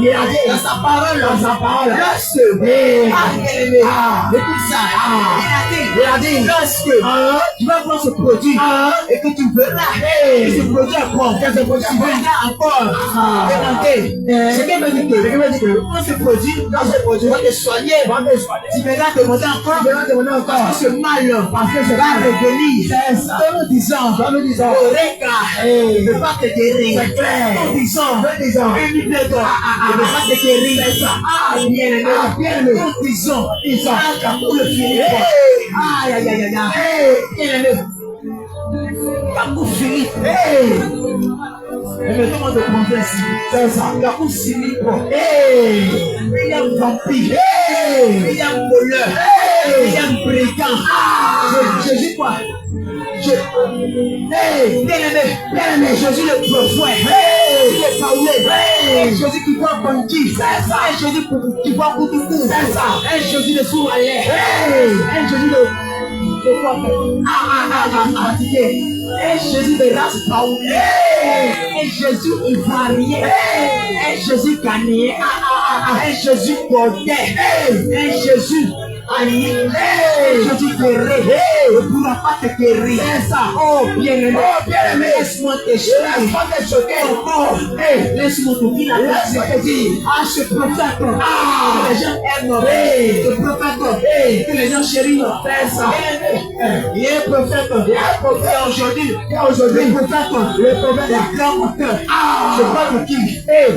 Il a dit dans sa parole, lorsque, bien-aimé, écoute ça, il a dit, lorsque tu vas prendre ce produit et que tu verras que ce produit est bon, tu verras encore demander. C'est qu'il me dit que quand ce produit va te soigner, tu verras demander encore parce que ce mal va revenir. Nous disons, Orenga ne va pas te guérir. Nous disons, une plaide ne va pas te guérir. Bien-aimé, nous disons, pour le finir. Aïe, bien-aimé. Kakou Philippe. Hey! Et mettons-moi de prendre ici. C'est ça. Kakou Philippe. Hey! William Vampire. Hey! William Voleur. Hey! William Brigand. Jésus quoi? Hey! Bien-aimé, Jésus le prophète. Hey! Jésus le Paulé. Hey! Jésus qui voit Bandi. C'est ça. Un Jésus qui voit Koutoukou. C'est ça. Un Jésus de Soumalé. Hey! Un Jésus de un Jésus de race Paulé. Un Jésus ivoirien. Un Jésus ghanéen. Un Jésus cordais. Un Jésus animé. Jésus guéri. Ne pourra pas te guérir. C'est ça. Oh bien-aimé. Laisse-moi te choquer. Laisse-moi te dire la vérité. Ah, ce prophète. Que les gens aiment. Ce prophète. Que les gens chérissent. C'est ça. Il y a un prophète. Aujourd'hui, le prophète, le grand auteur. Je parle de qui?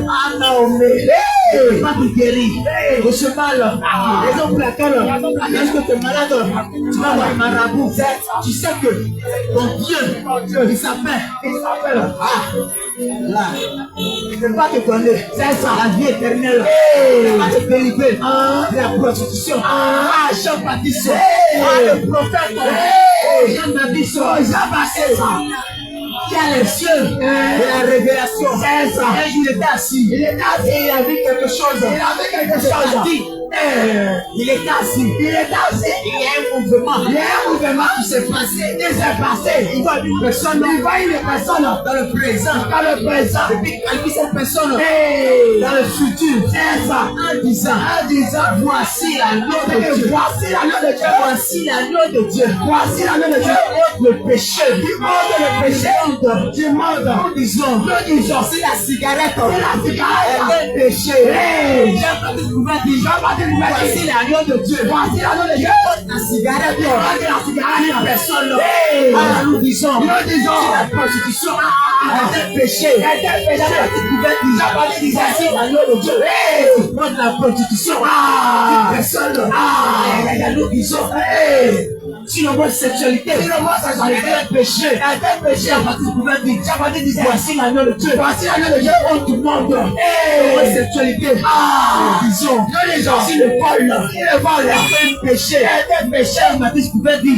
Ah non, mais pas de guérir. De ce mal, raison pour laquelle, est-ce que tu es malade? Tu vas voir un marabout. Tu sais que ton Dieu, il s'appelle. Là, il ne peut pas te donner. C'est ça, la vie éternelle. Il ne peut pas te délivrer de la prostitution. Jean-Baptiste, le prophète. Jean-Baptiste, Jean-Baptiste. Qui a les cieux de la révélation. C'est ça. Un jour, il était assis. Il a vu quelque chose. Il est assis. Il y a un mouvement qui s'est passé. Il voit une personne. Dans le présent. Et puis il vit cette personne dans le futur. C'est ça. En disant, voici l'agneau de Dieu. Voici l'agneau de Dieu. Le péché. Du monde. Nous disons, c'est la cigarette. C'est un péché. Jean-Baptiste pouvait dire, voici l'agneau de Dieu. La cigarette. Personne. Nous disons, c'est la prostitution. C'est un péché. Jean-Baptiste pouvait dire, voici l'agneau de Dieu. La prostitution. Personne. Nous disons, si l'homosexualité est un péché. Jean-Baptiste pouvait dire, voici l'agneau de Dieu. On tout le monde. L'homosexualité. Disons, si le vol est un péché. Jean-Baptiste pouvait dire,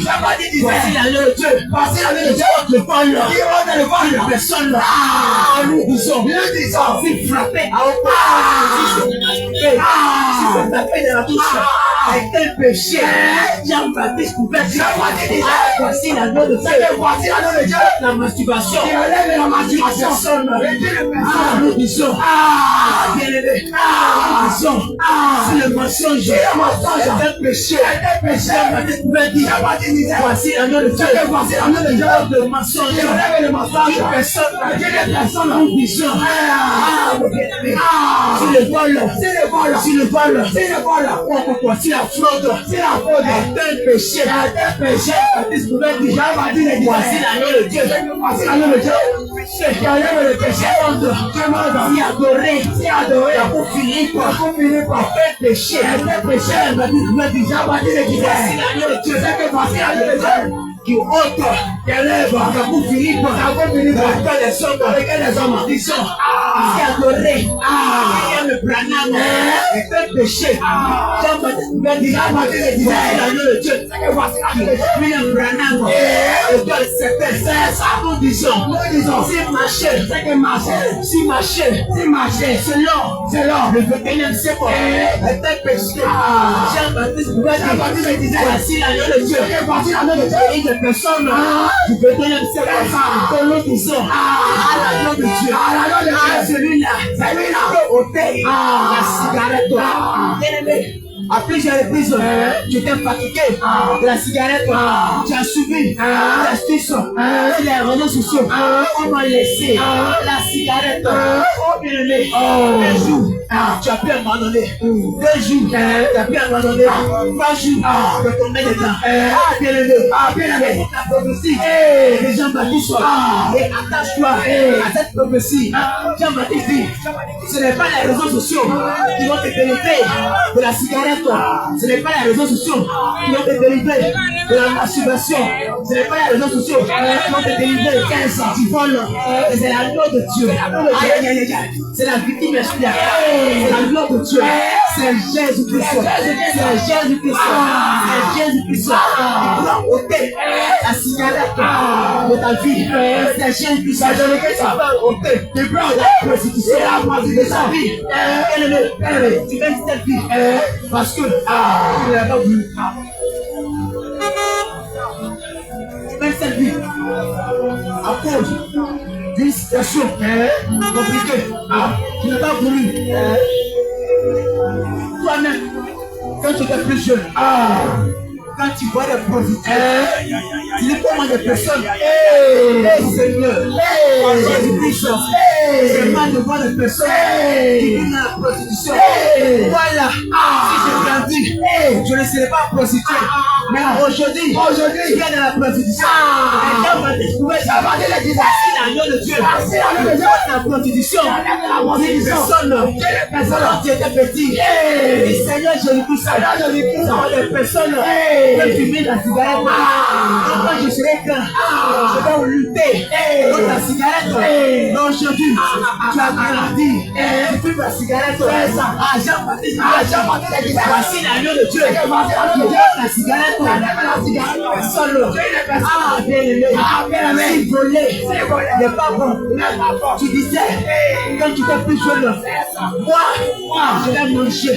voici l'agneau de Dieu. Le vol. Personne. Nous disons, si frapper à haut. Si c'est tapé dans la touche. Avec un péché, Jean-Baptiste pouvait dire, voici l'agneau de Dieu. La masturbation. Nous disons, bien-aimé, c'est le mensonge. C'est un péché. Jean-Baptiste pouvait dire, voici l'agneau de Dieu. Le mensonge. Une personne. Nous disons, bien-aimé, c'est le vol. Voici la fraude. C'est un péché. Baptiste pouvait dire, voici l'agneau de Dieu. Le péché. Si adoré. Pour Philippe. Un péché. Baptiste pouvait dire, voici l'agneau de Dieu. Qui ôte tes lèvres, pour Philippe, avec les hommes, disons, si adoré, le Branham est un péché. Jean-Baptiste pouvait dire, voici l'agneau de Dieu. William Branham, c'est ça, nous disons, si marcher, selon le 21e siècle, est un péché. Jean-Baptiste pouvait dire, voici l'agneau de Dieu. Des personnes du 21e siècle, que nous disons à l'agneau de Dieu, celui-là, ôter la cigarette. Bien-aimé, à plusieurs reprises, tu t'es fatigué de la cigarette, tu as suivi l'astuce et les réseaux sociaux on m'a laissé la cigarette. Oh, bien aimé, un jour, tu as pu abandonner. 2 jours, tu as pu abandonner. 3 jours, tu es tombé dedans. Bien aimé, la prophétie de Jean-Baptiste. Et attache-toi à cette prophétie. Jean-Baptiste dit, ce n'est pas les réseaux sociaux qui vont te délivrer de la cigarette. Ce n'est pas les réseaux sociaux qui vont te délivrer de la masturbation. Ce n'est pas les réseaux sociaux qui vont te délivrer du vol. C'est l'agneau de Dieu. C'est la victime expiatoire. C'est l'agneau de Dieu. C'est Jésus-Christ. C'est Jésus-Christ. C'est Jésus-Christ. Il doit ôter la cigarette de ta vie. C'est Jésus-Christ. Il doit ôter la prostitution de ta vie. Tu mets cette vie parce que tu n'as pas voulu. Tu mets cette vie à cause d'une situation compliquée. Tu n'as pas voulu. Toi-même, quand tu étais plus jeune, quand tu vois des prostituées, tu dis comment des personnes, Seigneur, Jésus-Christ, c'est mal de voir des personnes qui viennent dans la prostitution. Voilà, si je grandis, je ne serai pas prostituée. Mais aujourd'hui, tu viens dans la prostitution. Et quand tu pouvais savoir de la discipline, l'agneau de Dieu, la prostitution, des personnes qui étaient petites. Et Seigneur Jésus-Christ, des personnes qui fument la cigarette. Quand je serai grand, je vais lutter contre la cigarette. Mais aujourd'hui, tu as grandi. Tu fumes la cigarette. Jean-Baptiste, voici l'agneau de Dieu. La cigarette. Personne. Bien aimé. Si voler n'est pas bon. Tu disais, quand tu étais plus jeune, moi, je vais manger.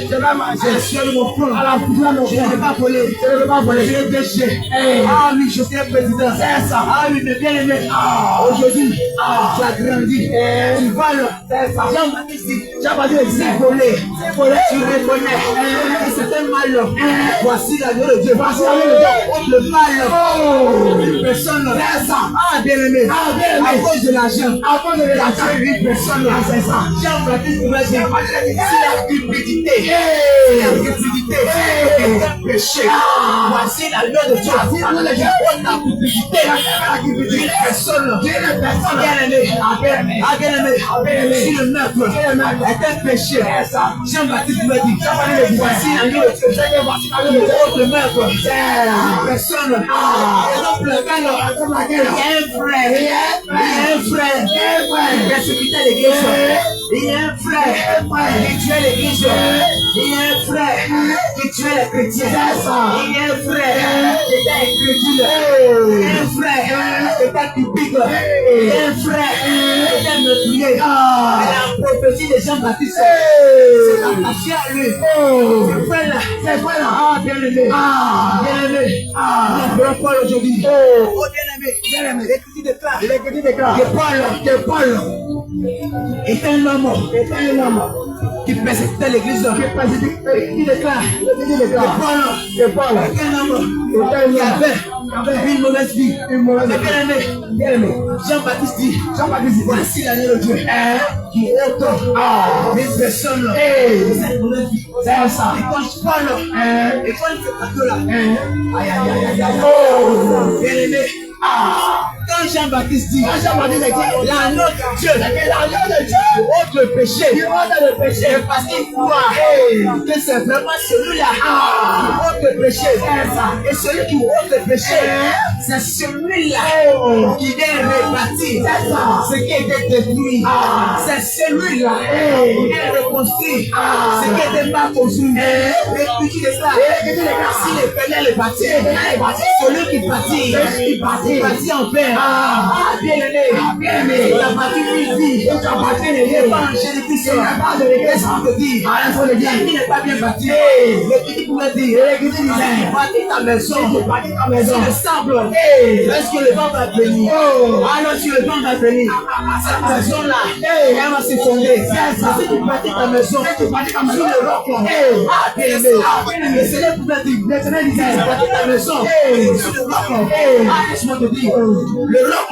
Je suis mon front. Je ne vais pas voler. Je vais pécher. Ah oui, je suis président. Ah oui, mais bien aimé. Aujourd'hui, tu as grandi. Tu voles. Jean-Baptiste, si voler, tu reconnais que c'est un mal. Voici l'agneau de Dieu. Le mal, une personne, bien aimé, à cause de l'argent, une personne, Jean-Baptiste pouvait dire, si la cupidité est un péché, voici la loi de Dieu, la cupidité, une personne, bien aimé, si le meurtre est un péché, Jean-Baptiste pouvait dire, voici la loi de Dieu, le meurtre, personne. Il y a un frère qui persécutait l'église. Il y a un frère qui tuait l'église. Il y a un frère qui tuait les chrétiens. Il y a un frère qui était incrédule. Il y a un frère qui était typique. Il y a un frère qui était meurtrier. Et la prophétie de Jean-Baptiste s'est attachée à lui. Ce frère-là, bien aimé. Nous avons Paul aujourd'hui. Oh, bien aimé. L'Écriture déclare que Paul est un homme qui persécutait l'église. Il déclare que Paul est un homme qui avait une mauvaise vie. Bien aimé. Jean-Baptiste dit, voici l'agneau de Dieu qui ôte une personne de cette mauvaise vie. C'est ça. Et quand je parle, et quand il fait cadeau là, bien aimé. Quand Jean-Baptiste dit, l'agneau de Dieu, ôte le péché, parce qu'il croit que c'est vraiment celui-là qui ôte le péché. Et celui qui ôte le péché, c'est celui-là qui vient répartir ce qui était détruit. C'est celui-là qui vient reconstruire ce qui était pas construit. Et puis qui déclare, si l'Éternel est bâti, celui qui bâtit, il bâtit en paix. Bien aimé, il a bâti une vie. Il n'est pas en Jésus-Christ. Qu'est-ce qu'on te dit? Il n'est pas bien bâti. L'Écriture pouvait dire, bâtis ta maison. Si le sable, est-ce que le vent va venir? Alors si le vent va venir, cette maison-là, elle va se fonder. Si tu bâtis ta maison, sur le roc, bien aimé, le Seigneur pouvait dire, bâtis ta maison sur le roc. Laisse-moi te dire, Le roc,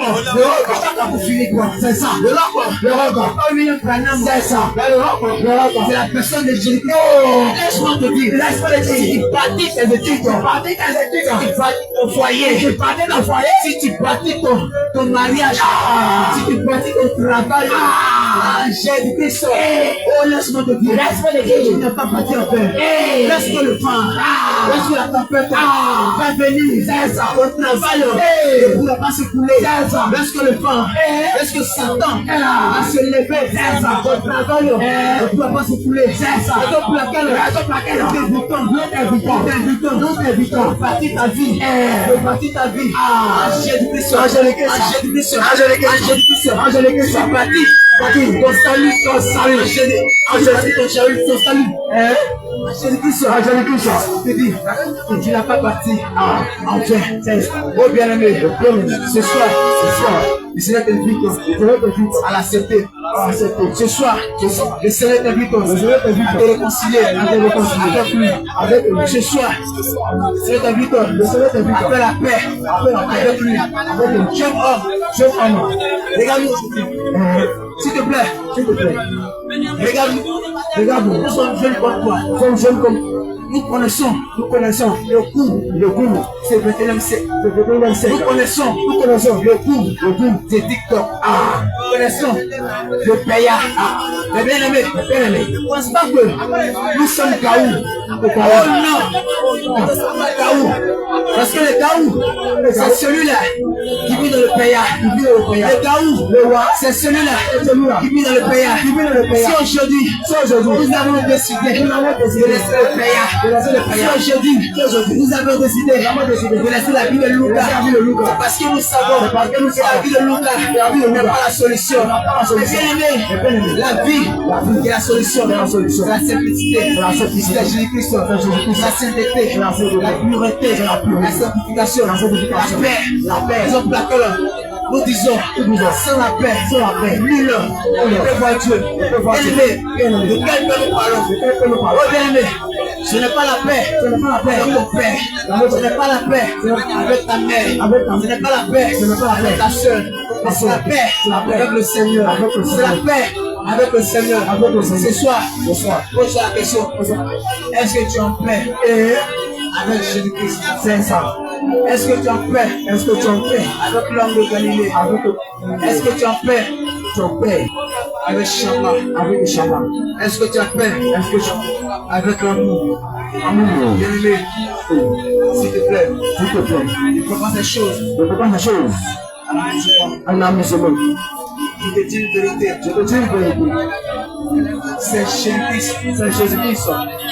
c'est ça. Le roc, c'est ça. C'est la personne de Jésus. Laisse-moi te dire, si tu pratiques tes études, si tu pratiques ton foyer, si tu pratiques ton mariage, si tu pratiques ton travail, Jésus-Christ, oh laisse-moi te dire, tu n'as pas pratiqué en peur. Lorsque le vent, lorsque la tempête va venir, ton travail ne pourra pas se couler. Lorsque le vent, lorsque Satan va se lever, ton travail ne pourra pas se couler. C'est pour laquelle nous t'invitons, partir ta vie, Jésus-Christ, ton salut, Jésus-Christ, tu n'as pas parti. Enfin, oh bien-aimé, ce soir, le Seigneur t'invite à l'accepter. Ce soir, le Seigneur t'invite à te réconcilier avec lui. Ce soir, le Seigneur t'invite à faire la paix avec lui. Jeune homme, regarde-nous, s'il te plaît. Regarde-nous, nous sommes jeunes comme toi. Nous connaissons le cours, c'est le 21e siècle. Nous connaissons le cours de TikTok. Nous connaissons le paya. Mais bien aimé, ne pense pas que nous sommes Kaou. Oh non, parce que le Kaou, c'est celui-là qui vit dans le paya. Le Kaou, c'est celui-là qui vit dans le paya. Si aujourd'hui, nous avons décidé de laisser le paya, si aujourd'hui, nous avons décidé de laisser la vie de Lucas, parce que nous savons que la vie de Lucas n'est pas la solution. Mais bien aimé, la vie est la solution. C'est la simplicité, c'est Jésus-Christ, la sainteté, la pureté, la sanctification, la paix. Ils ont plaqué là. Nous disons, sans la paix, nul ne peut voir Dieu. Bien-aimé, de quel paix nous parlons? Oh bien-aimé, ce n'est pas la paix avec ton père, ce n'est pas la paix avec ta mère, ce n'est pas la paix avec ta soeur, mais c'est la paix avec le Seigneur, c'est la paix avec le Seigneur. Ce soir, pose la question, est-ce que tu es en paix avec Jésus-Christ? C'est ça. Est-ce que tu es en paix? Avec l'homme de Galilée? Est-ce que tu es en paix? Avec Shama? Est-ce que tu es en paix? Avec l'amour? Bien-aimé, s'il te plaît, il faut prendre ces choses. Un amusement. Je te dis une vérité. C'est Jésus-Christ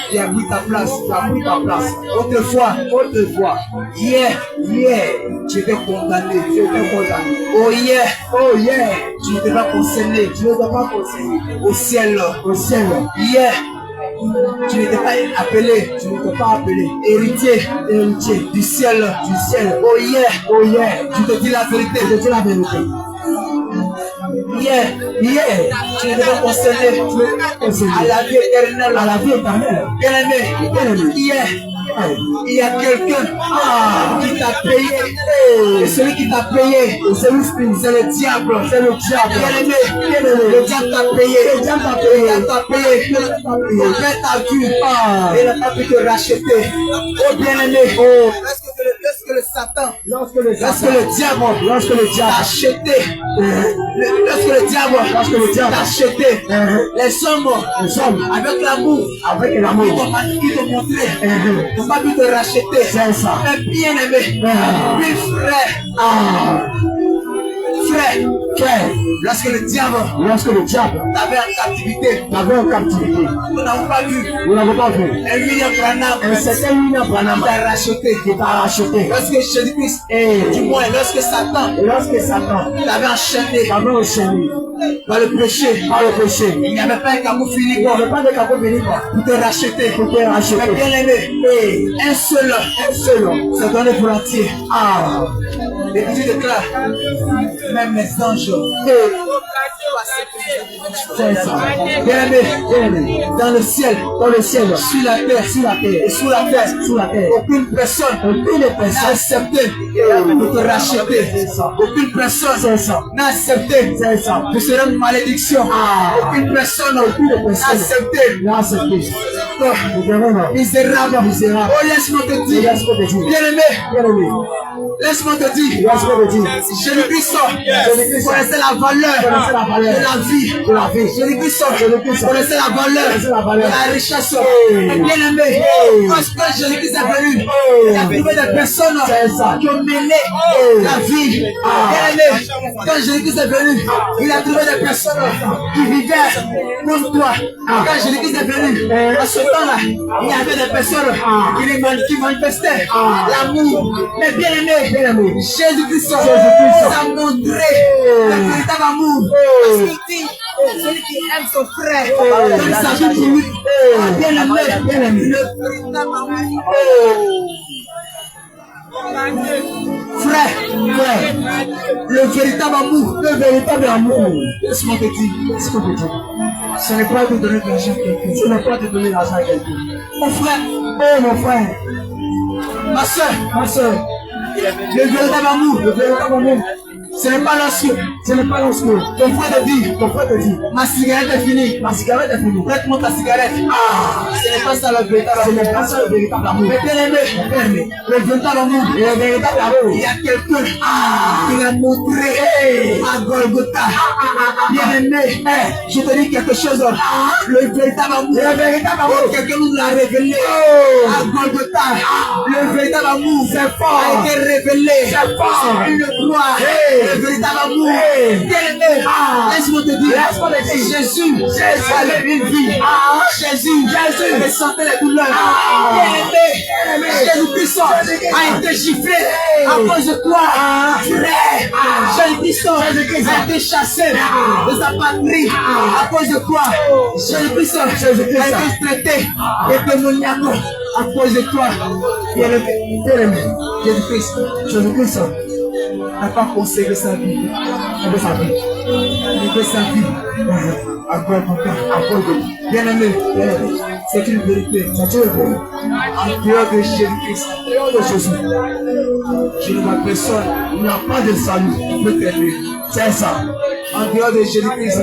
qui a pris ta place. Autrefois, hier, tu étais condamné. Oh yeah, tu n'étais pas concerné. Au ciel. Hier, tu n'étais pas appelé. Héritier du ciel. Oh yeah, je te dis la vérité. Hier, tu n'étais pas concerné à la vie éternelle. Bien-aimé, hier, il y a quelqu'un qui t'a payé. Et celui qui t'a payé, c'est le diable. Bien-aimé, le diable t'a payé. Il fait ta vie. Il n'a pas pu te racheter. Oh bien-aimé, lorsque le diable t'a acheté, t'a acheté, les hommes avec l'amour, ils t'ont montré, ils n'ont pas pu te racheter. C'est ça. Mais bien aimé, oui frère, lorsque le diable t'avait en captivité, nous n'avons pas vu. Un certain William Branham t'a racheté. Lorsque Jésus-Christ, du moins lorsque Satan t'avait enchaîné par le péché, il n'y avait pas un caveau fini pour te racheter. Mais bien aimé, un seul s'est donné pour l'entier. L'Écriture déclare, même les anges. C'est ça. Bien-aimé, dans le ciel, sur la terre, et sous la terre, aucune personne n'a accepté de te racheter. Aucune personne n'a accepté de se rendre malédiction. Aucune personne n'a accepté. Misérable. Oh, laisse-moi te dire, bien-aimé, laisse-moi te dire, Jésus-Christ connaissait la valeur de la vie. Jésus-Christ connaissait la valeur de la richesse. Bien-aimé, parce que Jésus-Christ est venu, il a trouvé des personnes qui ont mêlé la vie. Bien-aimé, quand Jésus-Christ est venu, il a trouvé des personnes qui vivaient comme toi. Quand Jésus-Christ est venu, à ce temps-là, il y avait des personnes qui manifestaient l'amour. Mais bien-aimé, Jésus-Christ a montré le véritable amour. Parce qu'il dit, celui qui aime son frère, donne sa vie pour lui. Bien-aimé, le véritable amour. Frère, le véritable amour, laisse-moi te dire, ce n'est pas de donner de l'argent à quelqu'un, Mon frère, ma soeur, le véritable amour, ce n'est pas l'ancien. Ton frère te dit, ma cigarette est finie. Prête-moi ta cigarette. Ce n'est pas ça le véritable amour. Mais bien-aimé, le véritable amour, il y a quelqu'un qui l'a montré à Golgotha. Bien-aimé, je te dis quelque chose. Le véritable amour, quelqu'un nous l'a révélé à Golgotha. Le véritable amour, c'est fort, a été révélé. C'est fort, une gloire. Le véritable amour. Bien-aimé, laisse-moi te dire, Jésus avait une vie. Jésus ressentait les douleurs. Bien-aimé, Jésus-Christ a été giflé à cause de toi. Jésus-Christ a été chassé de sa patrie à cause de toi. Jésus-Christ a été traité de démoniaque à cause de toi. Bien-aimé, Jésus-Christ n'a pas conservé sa vie. Il veut sa vie. À cause de bien-aimé, c'est une vérité. En dehors de Jésus-Christ, je ne vois personne. Il n'y a pas de salut qui peut t'aider. C'est ça. En dehors de Jésus-Christ,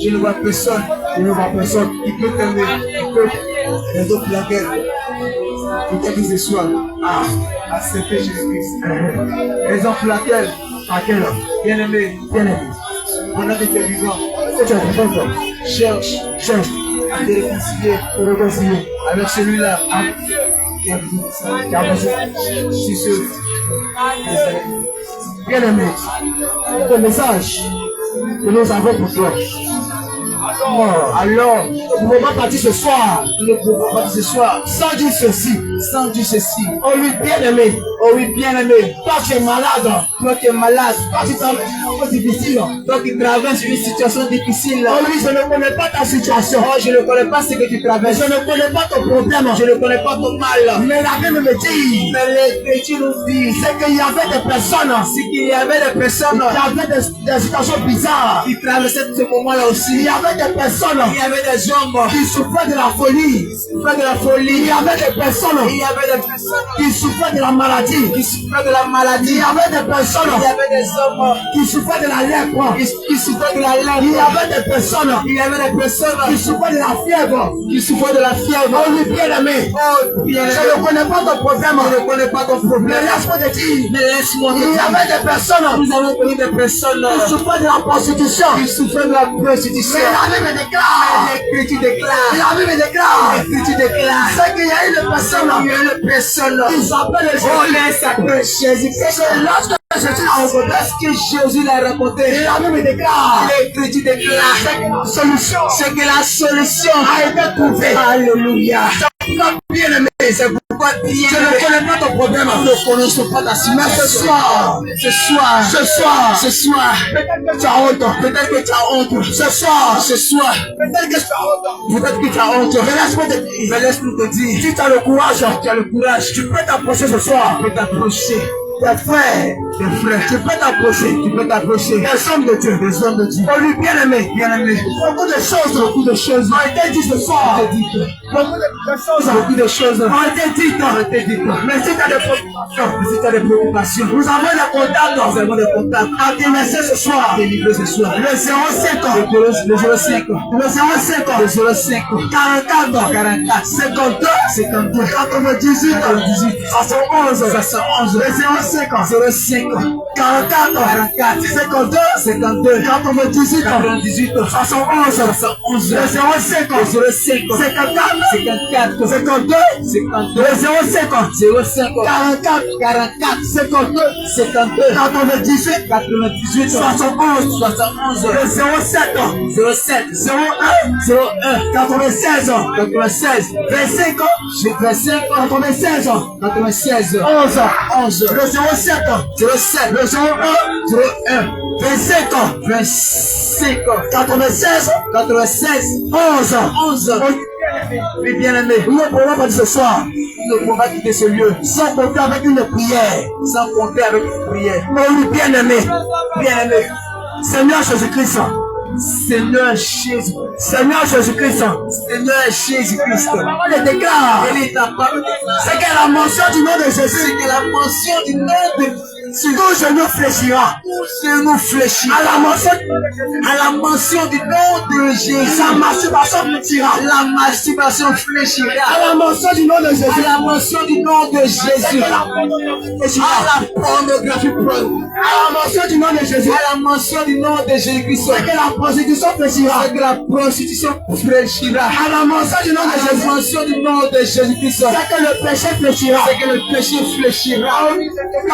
je ne vois personne. Qui peut t'aider. Les autres la guerre. Pour qu'elle dise ce soir, accepter Jésus-Christ. Raison pour laquelle, bien-aimé, pendant que tu es vivant, cherche à te réconcilier avec celui-là qui a besoin. Si ce bien-aimé, le message que nous avons pour toi. Alors, nous ne pouvons pas partir ce soir. Sans dire ceci. Oh oui, bien-aimé. Toi qui es malade. Toi qui traverses une difficile. Toi qui traverses une situation difficile. Oh oui, je ne connais pas ta situation. Oh, je ne connais pas ce que tu traverses. Je ne connais pas ton problème. Je ne connais pas ton mal. Mais la Bible me dit. Mais l'Écriture nous dit. C'est qu'il y avait des personnes. Qui avaient des situations bizarres. Qui traversaient ce moment-là aussi. Il y avait des personnes, il y avait des hommes qui souffraient de la folie. Il y avait des personnes, qui souffraient de la maladie. Il y avait des personnes, qui souffraient de la lèpre. Il y avait des personnes, qui souffraient de la fièvre. Oh oui, bien-aimé. Je ne connais pas ton problème. Mais laisse-moi te dire. Il y avait des personnes, nous avons connu des personnes qui souffraient de la prostitution. Mais la Bible déclare. L'Écriture déclare. C'est qu'il y a une personne. Qui s'appelle Jésus-Christ. Lorsque Jésus l'a raconté, la Bible déclare. L'Écriture déclare. C'est que la solution a été trouvée. Alléluia. Bien-aimé, c'est pourquoi je ne connais pas ton problème. Nous ne connaissons pas ta situation. Ce soir, peut-être que tu as honte. Ce soir, peut-être que tu as honte. Mais laisse-nous te dire, si tu as le courage, tu peux t'approcher ce soir. tes frères. Tu peux t'approcher. Des hommes de Dieu. Oh lui, bien-aimé. Beaucoup de choses ont été dites ce soir. Beaucoup de choses ont été dites. Mais si tu as des préoccupations, nous avons des contacts. À dénoncer ce soir. Le 05. Le 05. 44. 52. 98. 71. Le 05. 44. 52. 98. 71. Le 05. 54. 52. Le 05. 44. 52. 98. 71. Le 07. 01. 96. 25. 96. 11. Le 07. Le 01. 25. 96. 11. Oui, bien-aimé, nous ne pouvons pas dire ce soir, nous ne pouvons pas quitter ce lieu sans compter avec une prière. Mais oui, bien-aimé, Seigneur Jésus-Christ. Seigneur Jésus-Christ. On le déclare. C'est que la mention du nom de Jésus. Tout genou fléchira. À la mention du nom de Jésus. La masturbation fléchira. À la mention du nom de Jésus. À la pornographie. À la mention du nom de Jésus. À la mention du nom de Jésus-Christ. C'est que la prostitution fléchira. À la mention du nom de Jésus-Christ. C'est que le péché fléchira.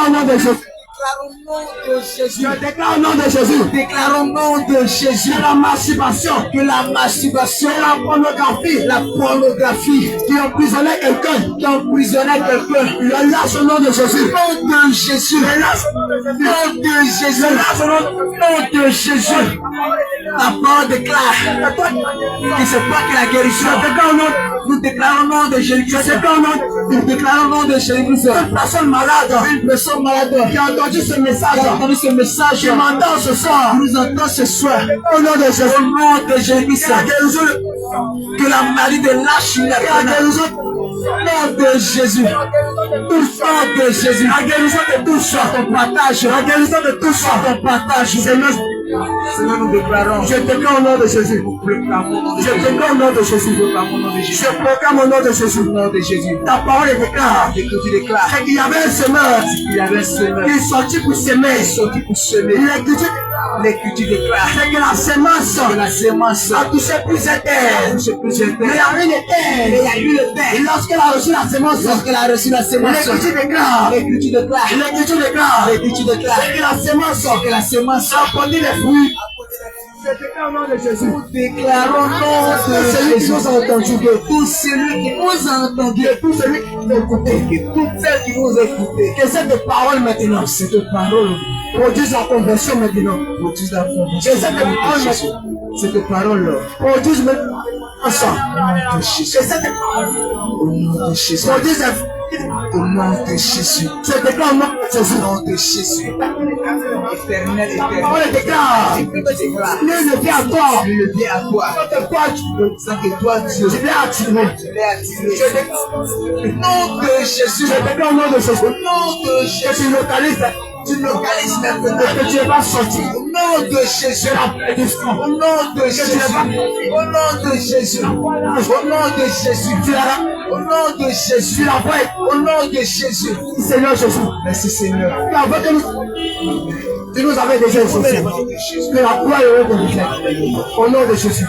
Au nom de Jésus. Déclare au nom de Jésus. Déclare au nom de Jésus. La masturbation. La pornographie. Qui emprisonnait quelqu'un. Le lâche au nom de Jésus. Nom de Jésus. La parole déclare. Et c'est toi qui la guérison. Nous déclarons au nom de Jésus. Nous déclarons au nom de Jésus. Une personne malade. Qui a entendu ce message. Qui m'entend ce soir. Nous entend ce soir. Au nom de Jésus. Que la maladie de lâche. Nom de Jésus. La guérison de touche. Ton partage. Seigneur, nous déclarons. Je déclare au nom de Jésus. Je proclame au nom de Jésus. Ta parole déclare. C'est qu'il y avait un semeur. Il est sorti pour semer. L'écriture déclare. C'est que la semence a touché plusieurs terres. Mais il y a eu le terre. Et lorsqu'elle a reçu la semence, l'écriture déclare. C'est que la semence a produit les fruits. Je déclare au nom de Jésus. Nous déclarons au nom de celui qui nous a entendus, de tout celui qui nous a entendus, de tout celui qui nous a écoutés, de toutes celles qui nous a écoutés. Que cette parole maintenant, produise la conversion maintenant. Que cette parole produise maintenant ensemble. Que cette parole produise au nom de Jésus. Je déclare au nom de Jésus. Éternel. On le déclare. Nul ne vient à toi. Sans que toi, Dieu. Je l'ai attiré. Au nom de Jésus. Je déclare au nom de Jésus. Au nom de Jésus. Tu localises maintenant que tu vas sortir. Au nom de Jésus. Au nom de Jésus. Au nom de Jésus. Au nom de Jésus. Au nom de Jésus. Au nom de Jésus. Seigneur Jésus. Merci Seigneur. Tu nous avais déjà exaucé. Que la gloire est de nous. Au nom de Jésus.